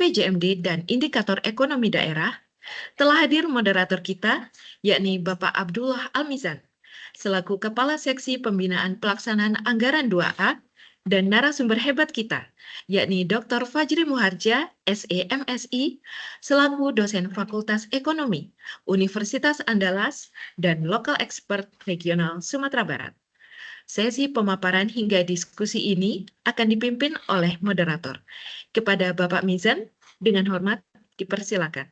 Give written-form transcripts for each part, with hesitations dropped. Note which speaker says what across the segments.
Speaker 1: RPJMD dan Indikator Ekonomi Daerah, telah hadir moderator kita, yakni Bapak Abdullah Almizan, selaku Kepala Seksi Pembinaan Pelaksanaan Anggaran 2A, dan narasumber hebat kita, yakni Dr. Fajri Muharja, SEMSI, selaku dosen Fakultas Ekonomi, Universitas Andalas, dan Local Expert Regional Sumatera Barat. Sesi pemaparan hingga diskusi ini akan dipimpin oleh moderator. Kepada Bapak Mizan, dengan hormat dipersilakan.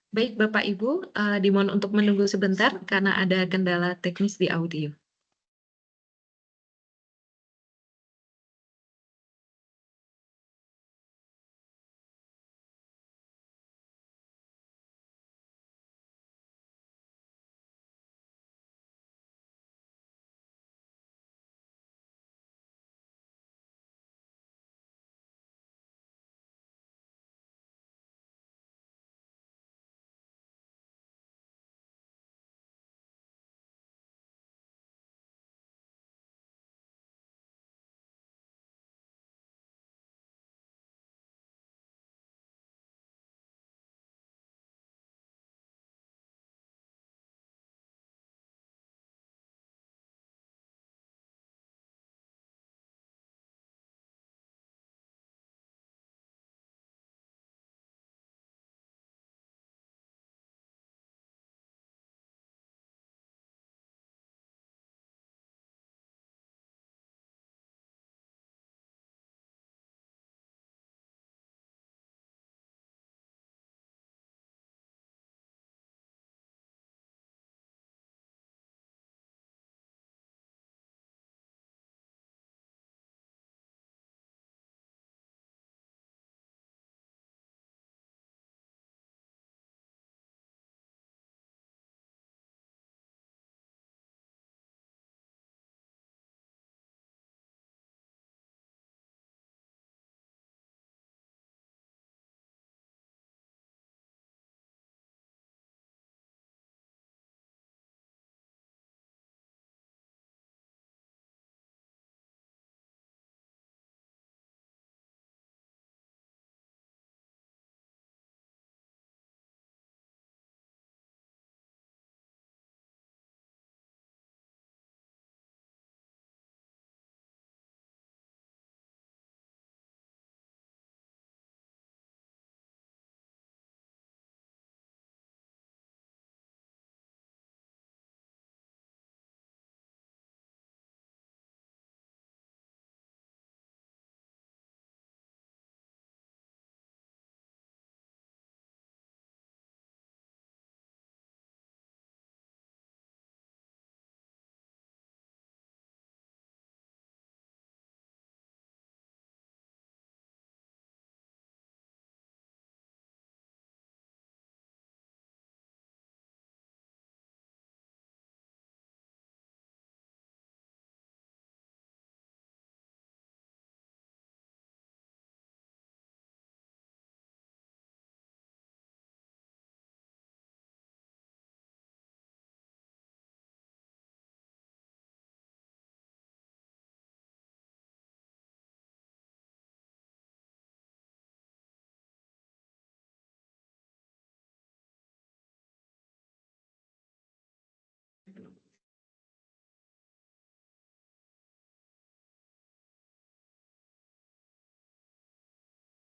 Speaker 1: Baik, Bapak Ibu, dimohon untuk menunggu sebentar karena ada kendala teknis di audio.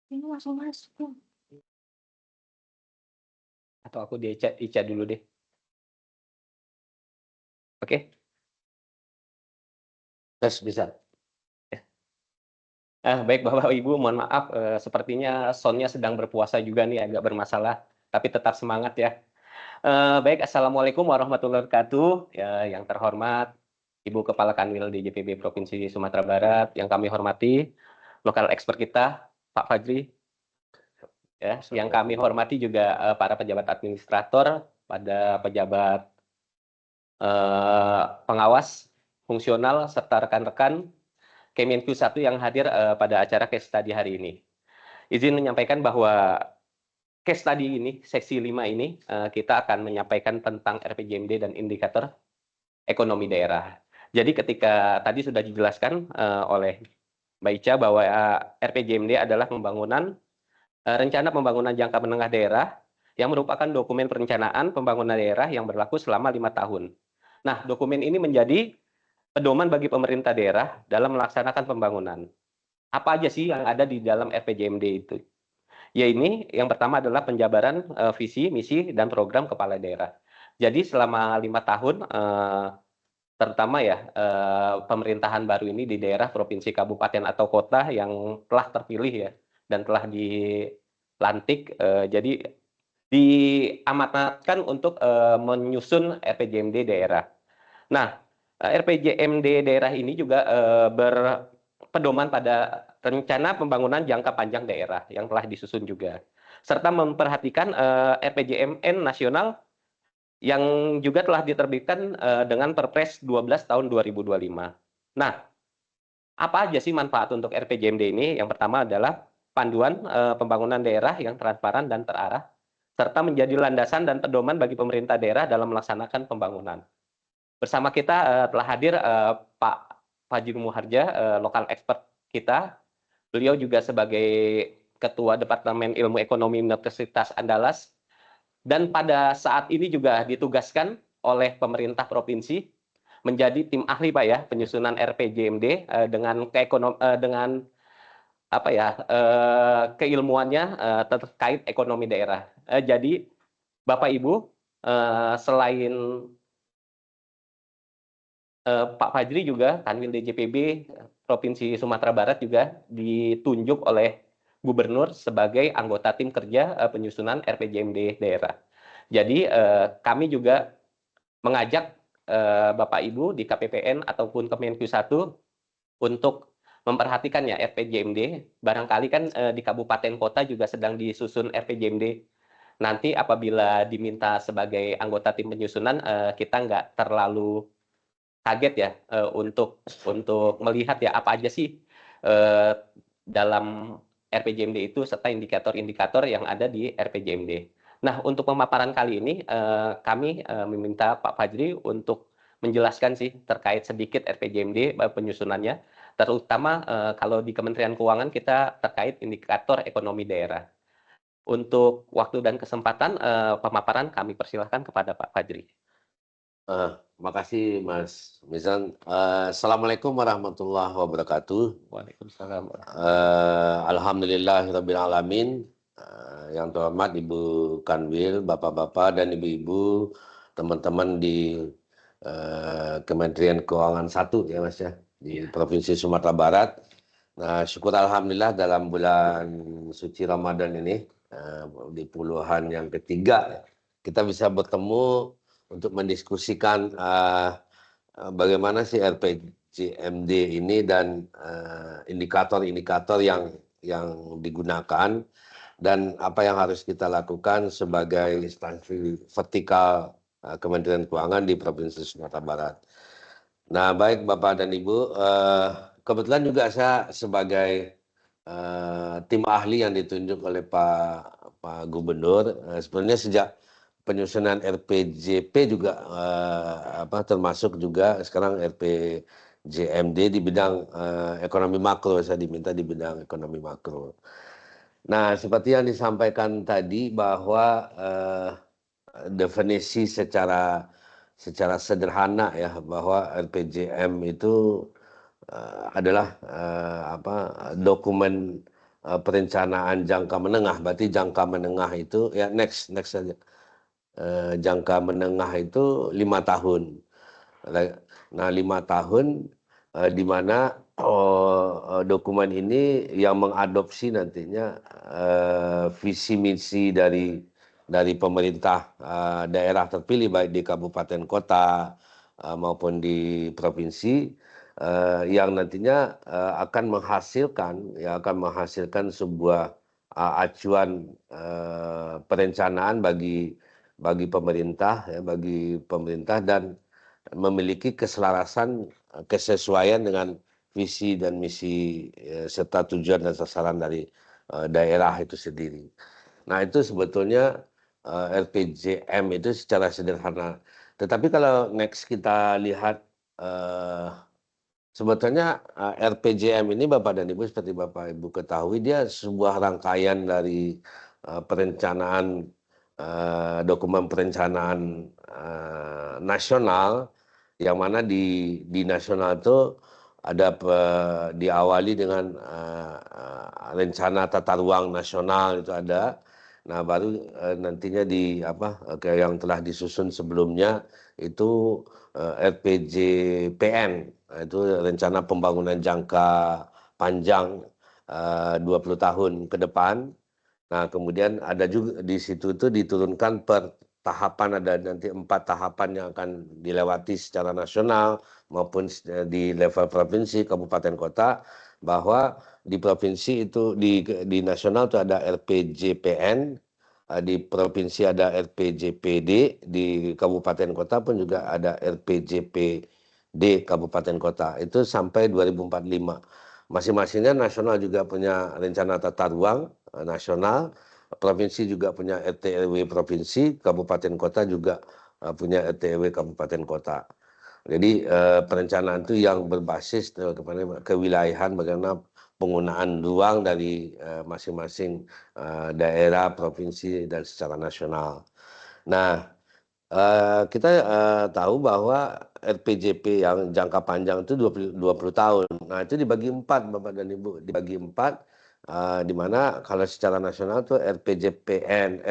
Speaker 1: Ini langsung masuk.
Speaker 2: Atau aku di Ica dulu deh. Oke? Terus bisa. Baik Bapak Ibu, mohon maaf, sepertinya soundnya sedang berpuasa juga nih, agak bermasalah, tapi tetap semangat ya. Baik, Assalamualaikum warahmatullahi wabarakatuh. Ya, yang terhormat Ibu Kepala Kanwil DJPB Provinsi Sumatera Barat, yang kami hormati, lokal expert kita, Pak Fajri, ya. Yang kami hormati juga para pejabat administrator, pada pejabat pengawas fungsional serta rekan-rekan Kemenq 1 yang hadir pada acara case study hari ini. Izin menyampaikan bahwa case study ini, seksi 5 ini, kita akan menyampaikan tentang RPJMD dan indikator ekonomi daerah. Jadi ketika tadi sudah dijelaskan oleh Mbak Ica bahwa RPJMD adalah rencana pembangunan jangka menengah daerah yang merupakan dokumen perencanaan pembangunan daerah yang berlaku selama 5 tahun. Nah, dokumen ini menjadi pedoman bagi pemerintah daerah dalam melaksanakan pembangunan. Apa aja sih yang ada di dalam RPJMD itu? Ya ini yang pertama adalah penjabaran visi, misi, dan program kepala daerah. Jadi selama 5 tahun, terutama ya pemerintahan baru ini di daerah, provinsi, kabupaten, atau kota yang telah terpilih ya, dan telah dilantik, jadi diamanatkan untuk menyusun RPJMD daerah. Nah, RPJMD daerah ini juga berpedoman pada rencana pembangunan jangka panjang daerah yang telah disusun juga, serta memperhatikan RPJMN nasional yang juga telah diterbitkan dengan Perpres 12 tahun 2025. Nah, apa aja sih manfaat untuk RPJMD ini? Yang pertama adalah panduan pembangunan daerah yang transparan dan terarah, serta menjadi landasan dan pedoman bagi pemerintah daerah dalam melaksanakan pembangunan. Bersama kita telah hadir Pak Fajri Muharja, lokal expert kita. Beliau juga sebagai Ketua Departemen Ilmu Ekonomi Universitas Andalas, dan pada saat ini juga ditugaskan oleh pemerintah provinsi menjadi tim ahli Pak ya, penyusunan RPJMD dengan apa ya, keilmuannya terkait ekonomi daerah. Jadi Bapak Ibu, selain Pak Fajri juga, Kanwil DJPB Provinsi Sumatera Barat juga ditunjuk oleh Gubernur sebagai anggota tim kerja penyusunan RPJMD daerah. Jadi kami juga mengajak Bapak Ibu di KPPN ataupun Kemenq 1 untuk memperhatikan ya RPJMD. Barangkali kan di kabupaten kota juga sedang disusun RPJMD. Nanti apabila diminta sebagai anggota tim penyusunan, kita nggak terlalu kaget ya untuk melihat ya apa aja sih dalam RPJMD itu serta indikator-indikator yang ada di RPJMD. Nah, untuk pemaparan kali ini kami meminta Pak Fajri untuk menjelaskan sih terkait sedikit RPJMD penyusunannya, terutama kalau di Kementerian Keuangan kita terkait indikator ekonomi daerah. Untuk waktu dan kesempatan pemaparan kami persilahkan kepada Pak Fajri.
Speaker 3: Makasih Mas Mizan. Assalamualaikum warahmatullahi wabarakatuh.
Speaker 2: Waalaikumsalam.
Speaker 3: Alhamdulillahirabbil alamin. Yang terhormat Ibu Kanwil, Bapak-bapak dan Ibu-ibu, teman-teman di Kementerian Keuangan 1 ya Mas ya, di Provinsi Sumatera Barat. Nah, syukur alhamdulillah dalam bulan suci Ramadan ini di puluhan yang ketiga kita bisa bertemu untuk mendiskusikan bagaimana sih RPJMD ini dan indikator-indikator yang digunakan dan apa yang harus kita lakukan sebagai instansi vertikal Kementerian Keuangan di Provinsi Sumatera Barat. Nah, baik Bapak dan Ibu, kebetulan juga saya sebagai tim ahli yang ditunjuk oleh Pak Gubernur, sebenarnya sejak penyusunan RPJP juga termasuk juga sekarang RPJMD di bidang ekonomi makro, saya diminta di bidang ekonomi makro. Nah, seperti yang disampaikan tadi bahwa definisi secara sederhana ya bahwa RPJM itu adalah dokumen perencanaan jangka menengah. Berarti jangka menengah itu ya next saja. Jangka menengah itu 5 tahun. Nah, 5 tahun di mana dokumen ini yang mengadopsi nantinya visi misi dari pemerintah daerah terpilih baik di kabupaten kota maupun di provinsi yang nantinya akan menghasilkan sebuah acuan perencanaan bagi pemerintah ya, bagi pemerintah dan memiliki keselarasan kesesuaian dengan visi dan misi serta tujuan dan sasaran dari daerah itu sendiri. Nah, itu sebetulnya RPJM itu secara sederhana. Tetapi kalau next kita lihat sebetulnya RPJM ini Bapak dan Ibu seperti Bapak Ibu ketahui dia sebuah rangkaian dari perencanaan dokumen perencanaan nasional yang mana di nasional itu ada diawali dengan rencana tata ruang nasional itu ada. Nah, baru nantinya di kayak yang telah disusun sebelumnya itu RPJPN. Nah, itu rencana pembangunan jangka panjang 20 tahun ke depan. Nah, kemudian ada juga di situ itu diturunkan per tahapan, ada nanti 4 tahapan yang akan dilewati secara nasional maupun di level provinsi, kabupaten, kota, bahwa di provinsi itu di nasional itu ada RPJPN, di provinsi ada RPJPD, di kabupaten kota pun juga ada RPJPD kabupaten kota. Itu sampai 2045. Masing-masingnya nasional juga punya rencana tata ruang nasional, provinsi juga punya RT/RW provinsi, kabupaten kota juga punya RT/RW kabupaten kota. Jadi perencanaan itu yang berbasis kepada kewilayahan, bagaimana penggunaan ruang dari masing-masing daerah, provinsi, dan secara nasional. Nah, kita tahu bahwa RPJP yang jangka panjang itu 20 tahun. Nah, itu dibagi 4 Bapak dan Ibu, dibagi 4 di mana kalau secara nasional itu RPJMN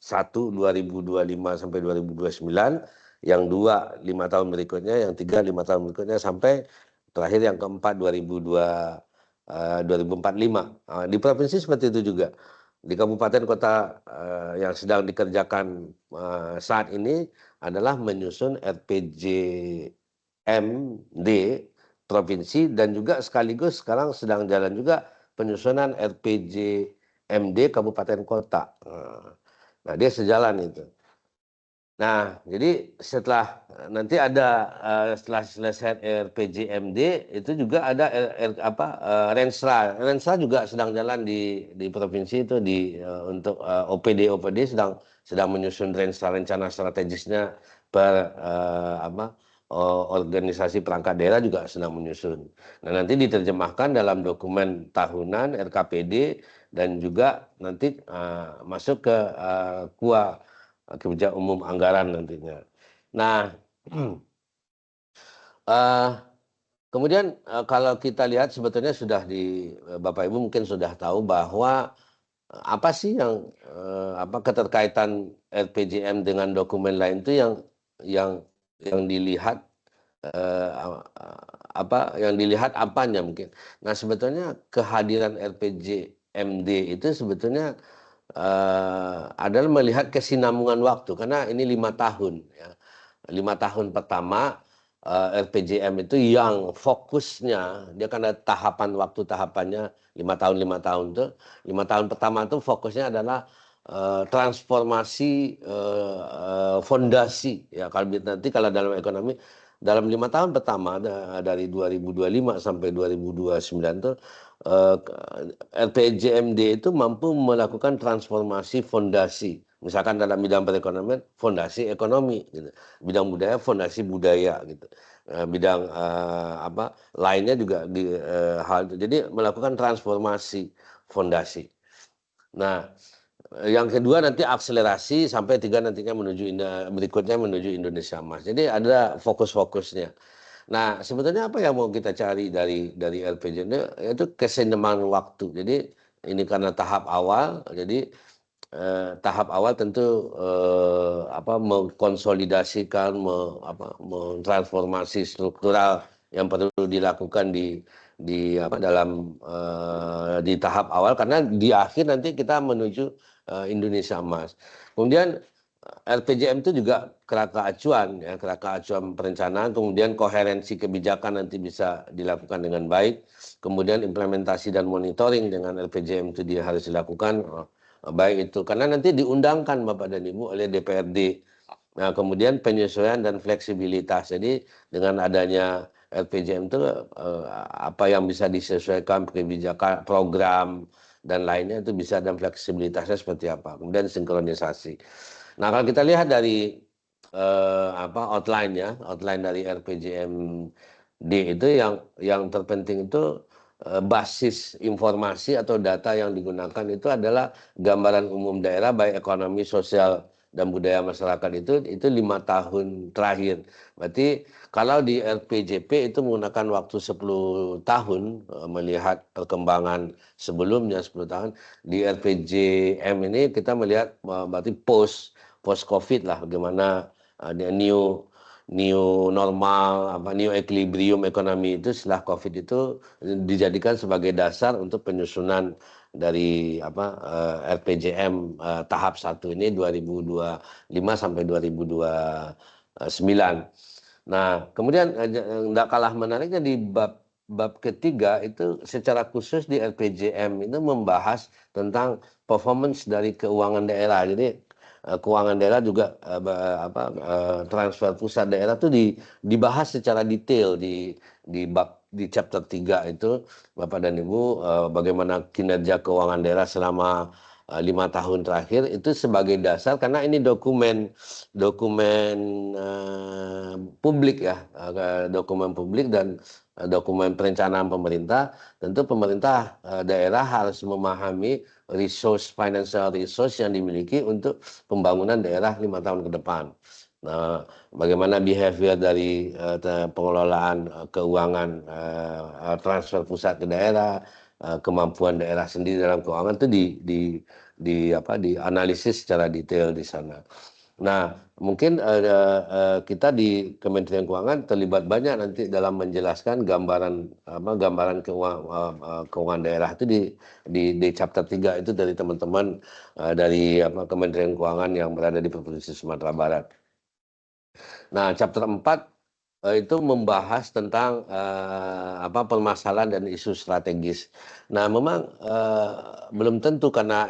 Speaker 3: 1 2025 sampai 2029, yang 2 5 tahun berikutnya, yang 3 5 tahun berikutnya sampai terakhir yang keempat 2045. Di provinsi seperti itu juga. Di kabupaten kota yang sedang dikerjakan saat ini adalah menyusun RPJMD provinsi dan juga sekaligus sekarang sedang jalan juga penyusunan RPJMD kabupaten kota. Nah, dia sejalan itu. Nah, jadi setelah nanti ada setelah selesai RPJMD itu juga ada Renstra. Renstra juga sedang jalan di provinsi itu untuk OPD sedang menyusun Renstra, rencana strategisnya per organisasi perangkat daerah juga sedang menyusun. Nah, nanti diterjemahkan dalam dokumen tahunan RKPD dan juga nanti masuk ke KUA, kebijakan umum anggaran nantinya. Nah, kemudian kalau kita lihat sebetulnya sudah Bapak Ibu mungkin sudah tahu bahwa apa sih yang keterkaitan RPJM dengan dokumen lain itu yang dilihat yang dilihat apanya mungkin. Nah, sebetulnya kehadiran RPJMD itu sebetulnya adalah melihat kesinambungan waktu karena ini 5 tahun ya. 5 tahun pertama RPJM itu yang fokusnya dia kan ada tahapannya 5 tahun tuh. 5 tahun pertama itu fokusnya adalah transformasi fondasi ya. Nanti kalau dalam ekonomi dalam 5 tahun pertama dari 2025 sampai 2029 tuh RPJMD itu mampu melakukan transformasi fondasi. Misalkan dalam bidang perekonomian, fondasi ekonomi, gitu. Bidang budaya, fondasi budaya, gitu. Bidang lainnya juga hal itu. Jadi melakukan transformasi fondasi. Nah, yang kedua nanti akselerasi sampai 3 nantinya berikutnya menuju Indonesia Emas. Jadi ada fokus-fokusnya. Nah, sebetulnya apa yang mau kita cari dari RPJM itu kesinambungan waktu. Jadi ini karena tahap awal, jadi tahap awal tentu mengkonsolidasikan, mentransformasi struktural yang perlu dilakukan di tahap awal karena di akhir nanti kita menuju Indonesia Emas. Kemudian RPJM itu juga kerangka acuan, ya, kerangka acuan perencanaan, kemudian koherensi kebijakan nanti bisa dilakukan dengan baik, kemudian implementasi dan monitoring dengan RPJM itu dia harus dilakukan baik itu karena nanti diundangkan Bapak dan Ibu oleh DPRD. Nah, kemudian penyesuaian dan fleksibilitas. Jadi dengan adanya RPJM itu apa yang bisa disesuaikan kebijakan, program dan lainnya itu bisa dan fleksibilitasnya seperti apa. Kemudian sinkronisasi. Nah, kalau kita lihat dari outline dari RPJMD itu yang terpenting itu basis informasi atau data yang digunakan itu adalah gambaran umum daerah baik ekonomi, sosial dan budaya masyarakat itu 5 tahun terakhir. Berarti kalau di RPJP itu menggunakan waktu 10 tahun melihat perkembangan sebelumnya 10 tahun. Di RPJM ini kita melihat berarti post COVID lah, bagaimana new normal, new equilibrium ekonomi itu setelah COVID itu dijadikan sebagai dasar untuk penyusunan dari RPJM tahap 1 ini 2025 sampai 2029. Nah, kemudian tidak kalah menariknya di bab ketiga itu secara khusus di RPJM itu membahas tentang performance dari keuangan daerah. Jadi keuangan daerah juga transfer pusat daerah itu dibahas secara detail di chapter 3 itu Bapak dan Ibu bagaimana kinerja keuangan daerah selama 5 tahun terakhir itu sebagai dasar karena ini dokumen publik ya, dokumen publik dan dokumen perencanaan pemerintah. Tentu pemerintah daerah harus memahami financial resource yang dimiliki untuk pembangunan daerah 5 tahun ke depan. Nah, bagaimana behavior dari pengelolaan keuangan transfer pusat ke daerah, kemampuan daerah sendiri dalam keuangan itu dianalisis secara detail di sana. Nah, mungkin kita di Kementerian Keuangan terlibat banyak nanti dalam menjelaskan gambaran keuangan daerah itu di chapter 3 itu dari teman-teman dari Kementerian Keuangan yang berada di Provinsi Sumatera Barat. Nah, chapter 4 itu membahas tentang permasalahan dan isu strategis. Nah, memang belum tentu karena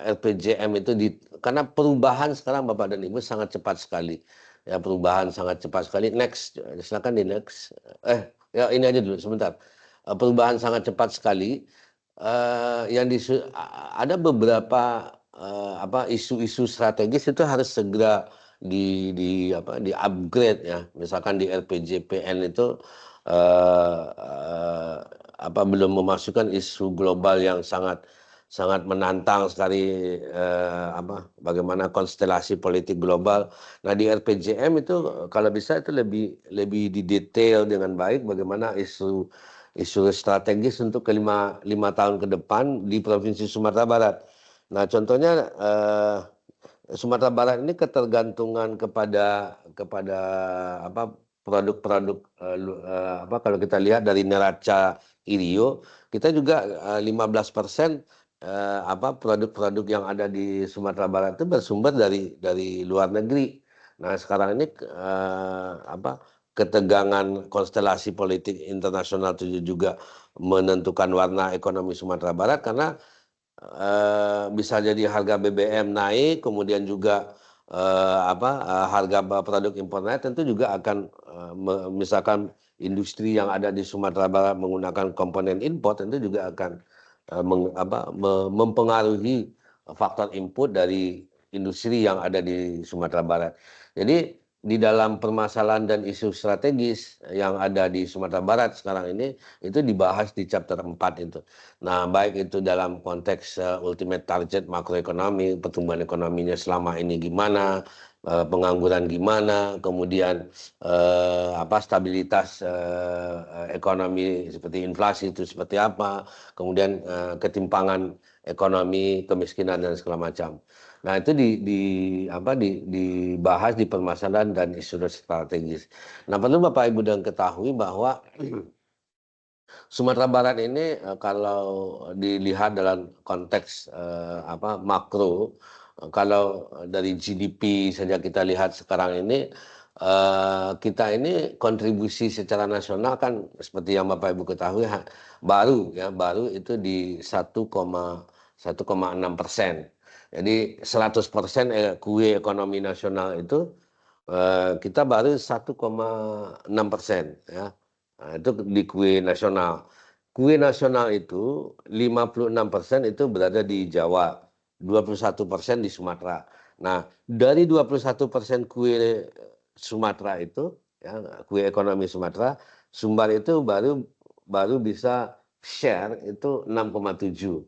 Speaker 3: RPJM itu karena perubahan sekarang Bapak dan Ibu sangat cepat sekali. Ya, perubahan sangat cepat sekali. Next, silakan di next. Ya ini aja dulu sebentar. Perubahan sangat cepat sekali. Ada beberapa isu-isu strategis itu harus segera di upgrade ya, misalkan di RPJPN itu belum memasukkan isu global yang sangat menantang sekali bagaimana konstelasi politik global. Nah di RPJM itu kalau bisa itu lebih didetail dengan baik bagaimana isu strategis untuk lima tahun ke depan di Provinsi Sumatera Barat. Nah contohnya Sumatera Barat ini ketergantungan kepada produk-produk kalau kita lihat dari neraca IRIO kita juga 15% produk-produk yang ada di Sumatera Barat itu bersumber dari luar negeri. Nah sekarang ini ketegangan konstelasi politik internasional itu juga menentukan warna ekonomi Sumatera Barat karena bisa jadi harga BBM naik, kemudian juga harga produk impor naik, tentu juga akan misalkan industri yang ada di Sumatera Barat menggunakan komponen impor, tentu juga akan mempengaruhi faktor input dari industri yang ada di Sumatera Barat. Jadi di dalam permasalahan dan isu strategis yang ada di Sumatera Barat sekarang ini itu dibahas di chapter 4 itu. Nah, baik itu dalam konteks ultimate target makroekonomi, pertumbuhan ekonominya selama ini gimana, pengangguran gimana, kemudian stabilitas ekonomi seperti inflasi itu seperti apa, kemudian ketimpangan ekonomi, kemiskinan dan segala macam. Nah, itu dibahas di permasalahan dan isu strategis. Nah, perlu Bapak Ibu dan ketahui bahwa Sumatera Barat ini kalau dilihat dalam konteks makro kalau dari GDP saja kita lihat sekarang ini, kita ini kontribusi secara nasional kan seperti yang Bapak Ibu ketahui baru itu di 1,6%. Jadi 100% kue ekonomi nasional itu kita baru 1,6% ya. Nah, itu di kue nasional. Kue nasional itu 56% itu berada di Jawa, 21% di Sumatera. Nah, dari 21% kue Sumatera itu, ya, kue ekonomi Sumatera, Sumbar itu baru bisa share itu 6,7.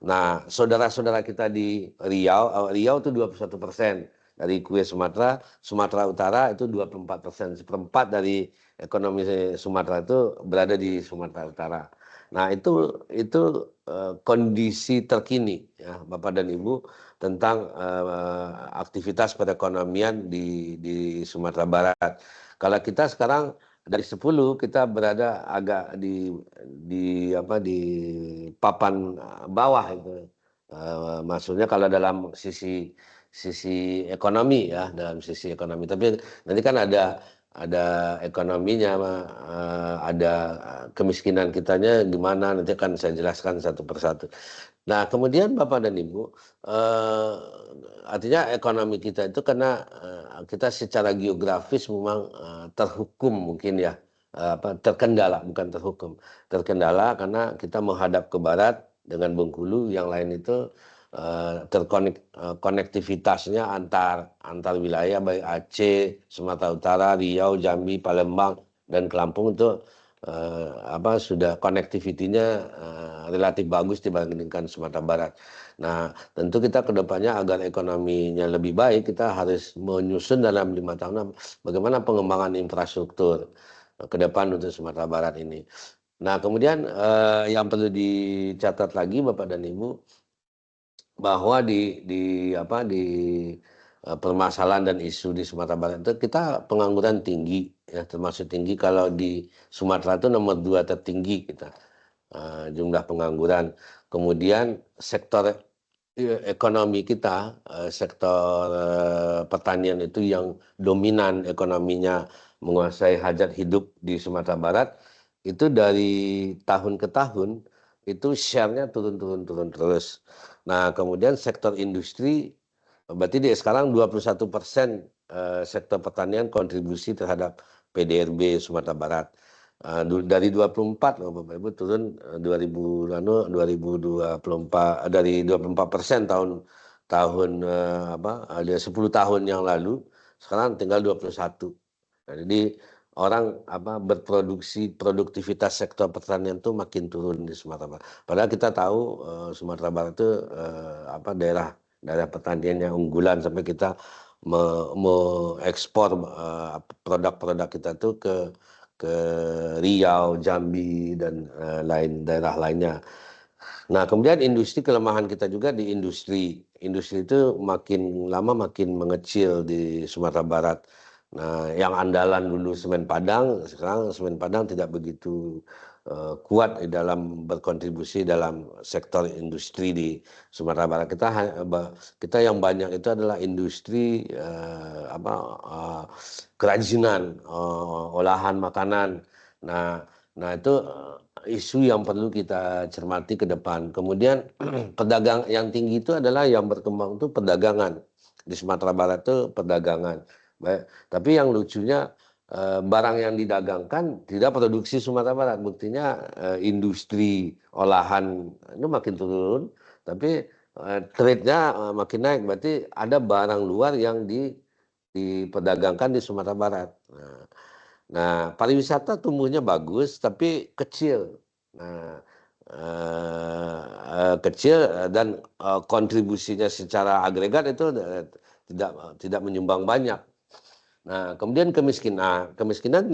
Speaker 3: Nah, saudara-saudara kita di Riau itu 21% dari kue Sumatera, Sumatera Utara itu 24%, seperempat dari ekonomi Sumatera itu berada di Sumatera Utara. Nah, itu kondisi terkini ya Bapak dan Ibu tentang aktivitas perekonomian di Sumatera Barat. Kalau kita sekarang dari 10 kita berada agak di papan bawah itu. Maksudnya kalau dalam sisi ekonomi ya, dalam sisi ekonomi. Tapi nanti kan ada ekonominya, ada kemiskinan kitanya gimana, nanti akan saya jelaskan satu persatu. Nah, kemudian Bapak dan Ibu, artinya ekonomi kita itu karena kita secara geografis memang terhukum mungkin ya, terkendala, bukan terhukum, terkendala karena kita menghadap ke barat dengan Bengkulu, yang lain itu konektivitasnya antar wilayah baik Aceh, Sumatera Utara, Riau, Jambi, Palembang dan Lampung itu sudah konektivitinya relatif bagus dibandingkan Sumatera Barat. Nah, tentu kita kedepannya agar ekonominya lebih baik, kita harus menyusun dalam 5 tahun bagaimana pengembangan infrastruktur ke depan untuk Sumatera Barat ini. Nah, kemudian yang perlu dicatat lagi Bapak dan Ibu, bahwa di permasalahan dan isu di Sumatera Barat itu kita pengangguran tinggi ya, termasuk tinggi. Kalau di Sumatera itu nomor 2 tertinggi kita jumlah pengangguran. Kemudian sektor ekonomi kita, sektor pertanian itu yang dominan ekonominya menguasai hajat hidup di Sumatera Barat, itu dari tahun ke tahun itu share-nya turun terus. Nah, kemudian sektor industri, berarti sekarang 21% sektor pertanian kontribusi terhadap PDRB Sumatera Barat. Dari 24 loh Bapak Ibu, turun 2024 dari 24% tahun ada 10 tahun yang lalu, sekarang tinggal 21. Nah, jadi orang produktivitas sektor pertanian itu makin turun di Sumatera Barat. Padahal kita tahu Sumatera Barat itu daerah pertanian yang unggulan, sampai kita ekspor produk-produk kita tuh ke Riau, Jambi dan lain daerah lainnya. Nah, kemudian industri, kelemahan kita juga di industri. Industri itu makin lama makin mengecil di Sumatera Barat. Nah, yang andalan dulu semen Padang, sekarang semen Padang tidak begitu kuat dalam berkontribusi dalam sektor industri di Sumatera Barat. Kita yang banyak itu adalah industri kerajinan, olahan makanan. Nah itu isu yang perlu kita cermati ke depan. Kemudian pedagang yang tinggi itu adalah yang berkembang itu perdagangan. Di Sumatera Barat itu perdagangan. Baik. Tapi yang lucunya barang yang didagangkan tidak produksi Sumatera Barat. Buktinya industri olahan itu makin turun, tapi trade-nya makin naik. Berarti ada barang luar yang diperdagangkan di Sumatera Barat. Nah, pariwisata tumbuhnya bagus tapi kecil. Nah, kecil dan kontribusinya secara agregat itu tidak menyumbang banyak. Nah, kemudian kemiskinan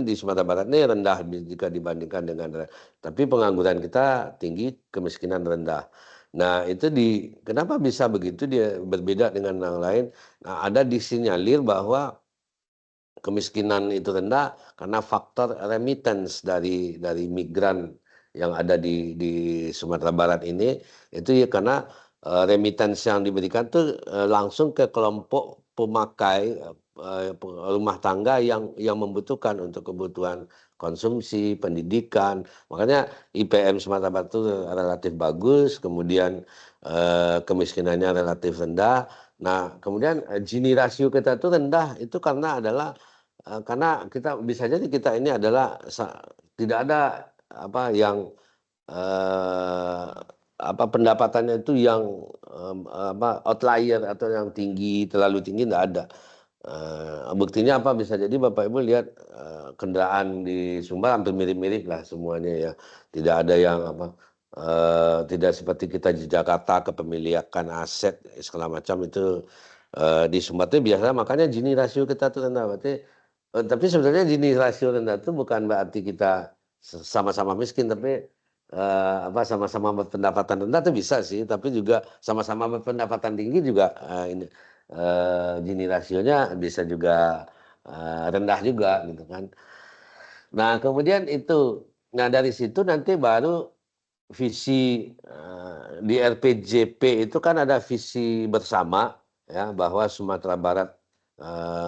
Speaker 3: di Sumatera Barat ini rendah jika dibandingkan dengan, tapi pengangguran kita tinggi, kemiskinan rendah. Nah, itu kenapa bisa begitu, dia berbeda dengan yang lain? Nah, ada disinyalir bahwa kemiskinan itu rendah karena faktor remittance dari migran yang ada di Sumatera Barat ini, itu ya karena remittance yang diberikan tuh langsung ke kelompok pemakai rumah tangga yang membutuhkan untuk kebutuhan konsumsi, pendidikan. Makanya IPM Sumatera Barat itu relatif bagus, kemudian kemiskinannya relatif rendah. Nah, kemudian Gini rasio kita itu rendah itu karena karena kita bisa jadi kita ini adalah tidak ada apa yang pendapatannya itu yang outlier atau yang terlalu tinggi nggak ada. Buktinya apa, bisa jadi Bapak Ibu lihat kendaraan di Sumbar hampir mirip-mirip lah semuanya ya. Tidak ada yang tidak seperti kita di Jakarta kepemilikan aset segala macam itu di Sumbar itu biasa, makanya Gini rasio kita tuh rendah. Berarti tapi sebenarnya Gini rasio rendah itu bukan berarti kita sama-sama miskin, tapi sama-sama berpendapatan rendah itu bisa sih, tapi juga sama-sama berpendapatan tinggi juga Gini rasionya bisa juga rendah juga gitu kan. Nah kemudian nah dari situ nanti baru visi di RPJP itu kan ada visi bersama ya, bahwa Sumatera Barat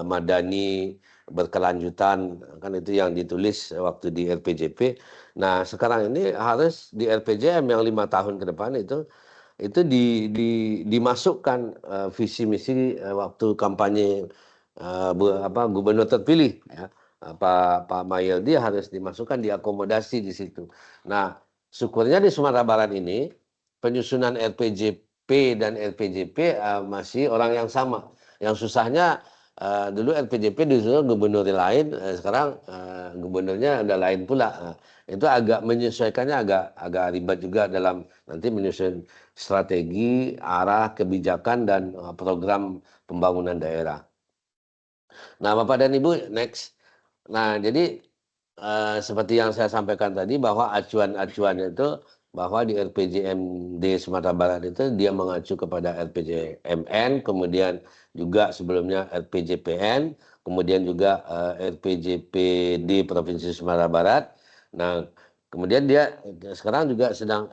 Speaker 3: madani berkelanjutan, kan itu yang ditulis waktu di RPJP. Nah sekarang ini harus di RPJM yang 5 tahun ke depan itu dimasukkan visi misi waktu kampanye gubernur terpilih ya, Pak Mayildi harus dimasukkan, diakomodasi di situ. Nah syukurnya di Sumatera Barat ini penyusunan RPJP dan RPJP masih orang yang sama. Yang susahnya dulu RPJP disusun gubernur lain, sekarang gubernurnya ada lain pula. Itu agak menyesuaikannya agak ribet juga dalam nanti menyusun strategi, arah, kebijakan, dan program pembangunan daerah. Nah, Bapak dan Ibu, next. Nah, jadi seperti yang saya sampaikan tadi bahwa acuan-acuannya itu bahwa di RPJMD Sumatera Barat itu dia mengacu kepada RPJMN, kemudian juga sebelumnya RPJPN, kemudian juga RPJPD Provinsi Sumatera Barat. Nah, kemudian dia sekarang juga sedang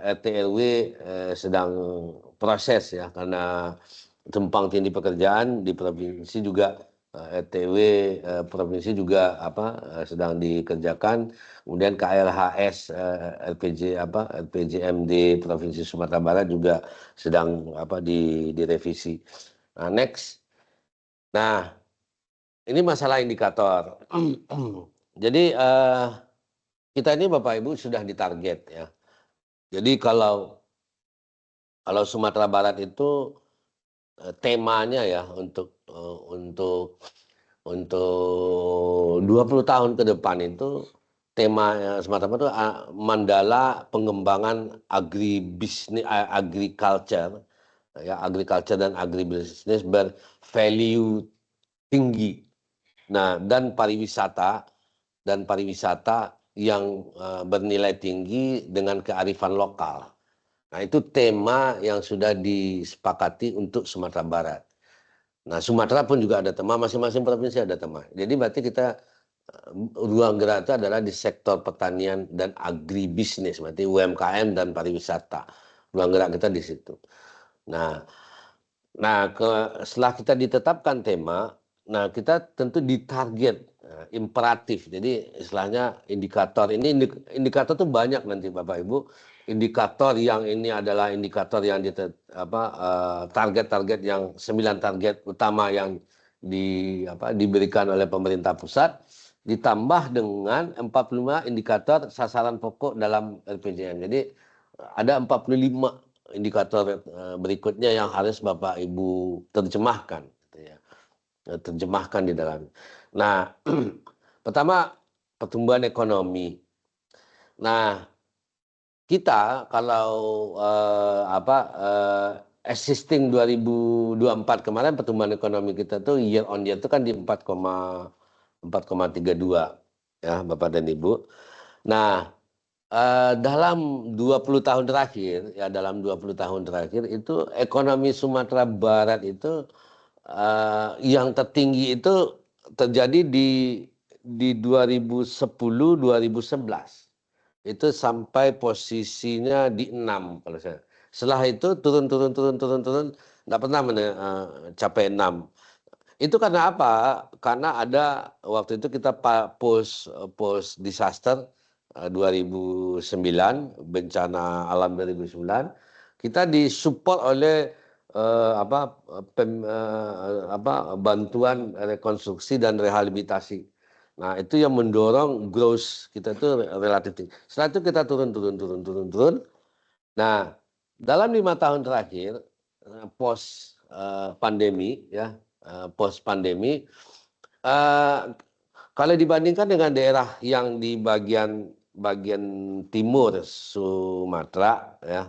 Speaker 3: RT/RW sedang proses ya, karena tumpang tindih pekerjaan di provinsi juga. RTW provinsi juga sedang dikerjakan, kemudian KLHS RPJMD Provinsi Sumatera Barat juga sedang direvisi. Nah, next. Nah, ini masalah indikator. Jadi kita ini Bapak Ibu sudah ditarget ya. Jadi kalau Sumatera Barat itu temanya ya untuk 20 tahun ke depan itu tema Sumatera Barat itu Mandala pengembangan agriculture ya, agriculture dan agribisnis bervalue tinggi. Nah, dan pariwisata yang bernilai tinggi dengan kearifan lokal. Nah, itu tema yang sudah disepakati untuk Sumatera Barat. Nah, Sumatera pun juga ada tema, masing-masing provinsi ada tema. Jadi berarti kita ruang gerak itu adalah di sektor pertanian dan agribisnis, berarti UMKM dan pariwisata. Ruang gerak kita di situ. Nah, setelah kita ditetapkan tema, nah kita tentu ditarget imperatif. Jadi istilahnya indikator indikator itu banyak nanti Bapak Ibu. Indikator yang ini adalah indikator yang target-target yang 9 target utama yang diberikan oleh pemerintah pusat, ditambah dengan 45 indikator sasaran pokok dalam RPJM. Jadi ada 45 indikator berikutnya yang harus Bapak Ibu terjemahkan, gitu ya. Terjemahkan di dalam. Nah, pertama pertumbuhan ekonomi. Nah, kita kalau existing 2024 kemarin pertumbuhan ekonomi kita tuh year on year itu kan di 4,32 ya Bapak dan Ibu. Nah, dalam 20 tahun terakhir itu ekonomi Sumatera Barat itu yang tertinggi itu terjadi di 2010-2011. Itu sampai posisinya di 6 kalau saya. Setelah itu turun, nggak pernah capai 6. Itu karena apa? Karena ada waktu itu kita post disaster 2009, bencana alam 2009, kita disupport oleh bantuan rekonstruksi dan rehabilitasi. Nah, itu yang mendorong growth kita itu relatif tinggi. Setelah itu kita turun. Nah, dalam 5 tahun terakhir post pandemi ya, post pandemi, kalau dibandingkan dengan daerah yang di bagian timur Sumatera ya,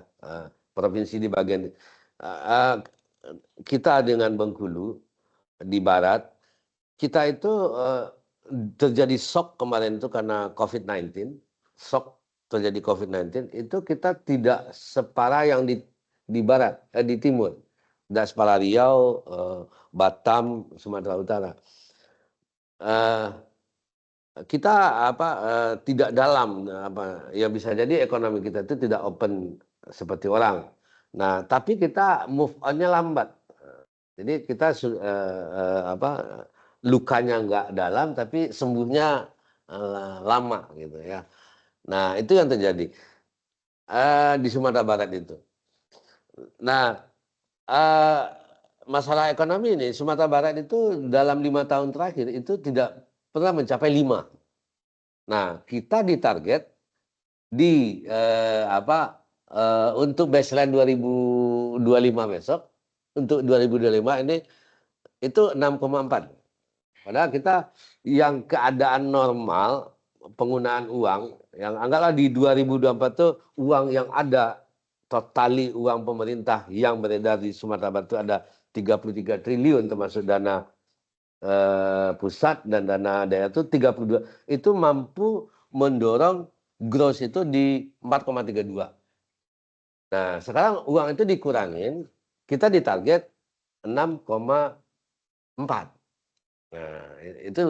Speaker 3: provinsi di bagian kita dengan Bengkulu di barat, kita itu terjadi shock kemarin itu karena COVID-19, shock terjadi COVID-19 itu kita tidak separah yang di barat, di timur, tidak separah Riau, Batam, Sumatera Utara. Kita tidak dalam, ya bisa jadi ekonomi kita itu tidak open seperti orang. Nah, tapi kita move on-nya lambat. Jadi kita lukanya nggak dalam, tapi sembuhnya lama gitu ya. Nah, itu yang terjadi di Sumatera Barat itu. Nah, masalah ekonomi ini Sumatera Barat itu dalam 5 tahun terakhir itu tidak pernah mencapai 5. Nah, kita ditarget di untuk baseline 2025 besok, untuk 2025 ini itu 6,4. Padahal kita yang keadaan normal penggunaan uang yang anggaplah di 2024 itu uang yang ada totali uang pemerintah yang beredar di Sumatera Barat itu ada 33 triliun termasuk dana pusat dan dana daerah itu 32, itu mampu mendorong growth itu di 4,32. Nah, sekarang uang itu dikurangin, kita ditarget 6,4. Nah, itu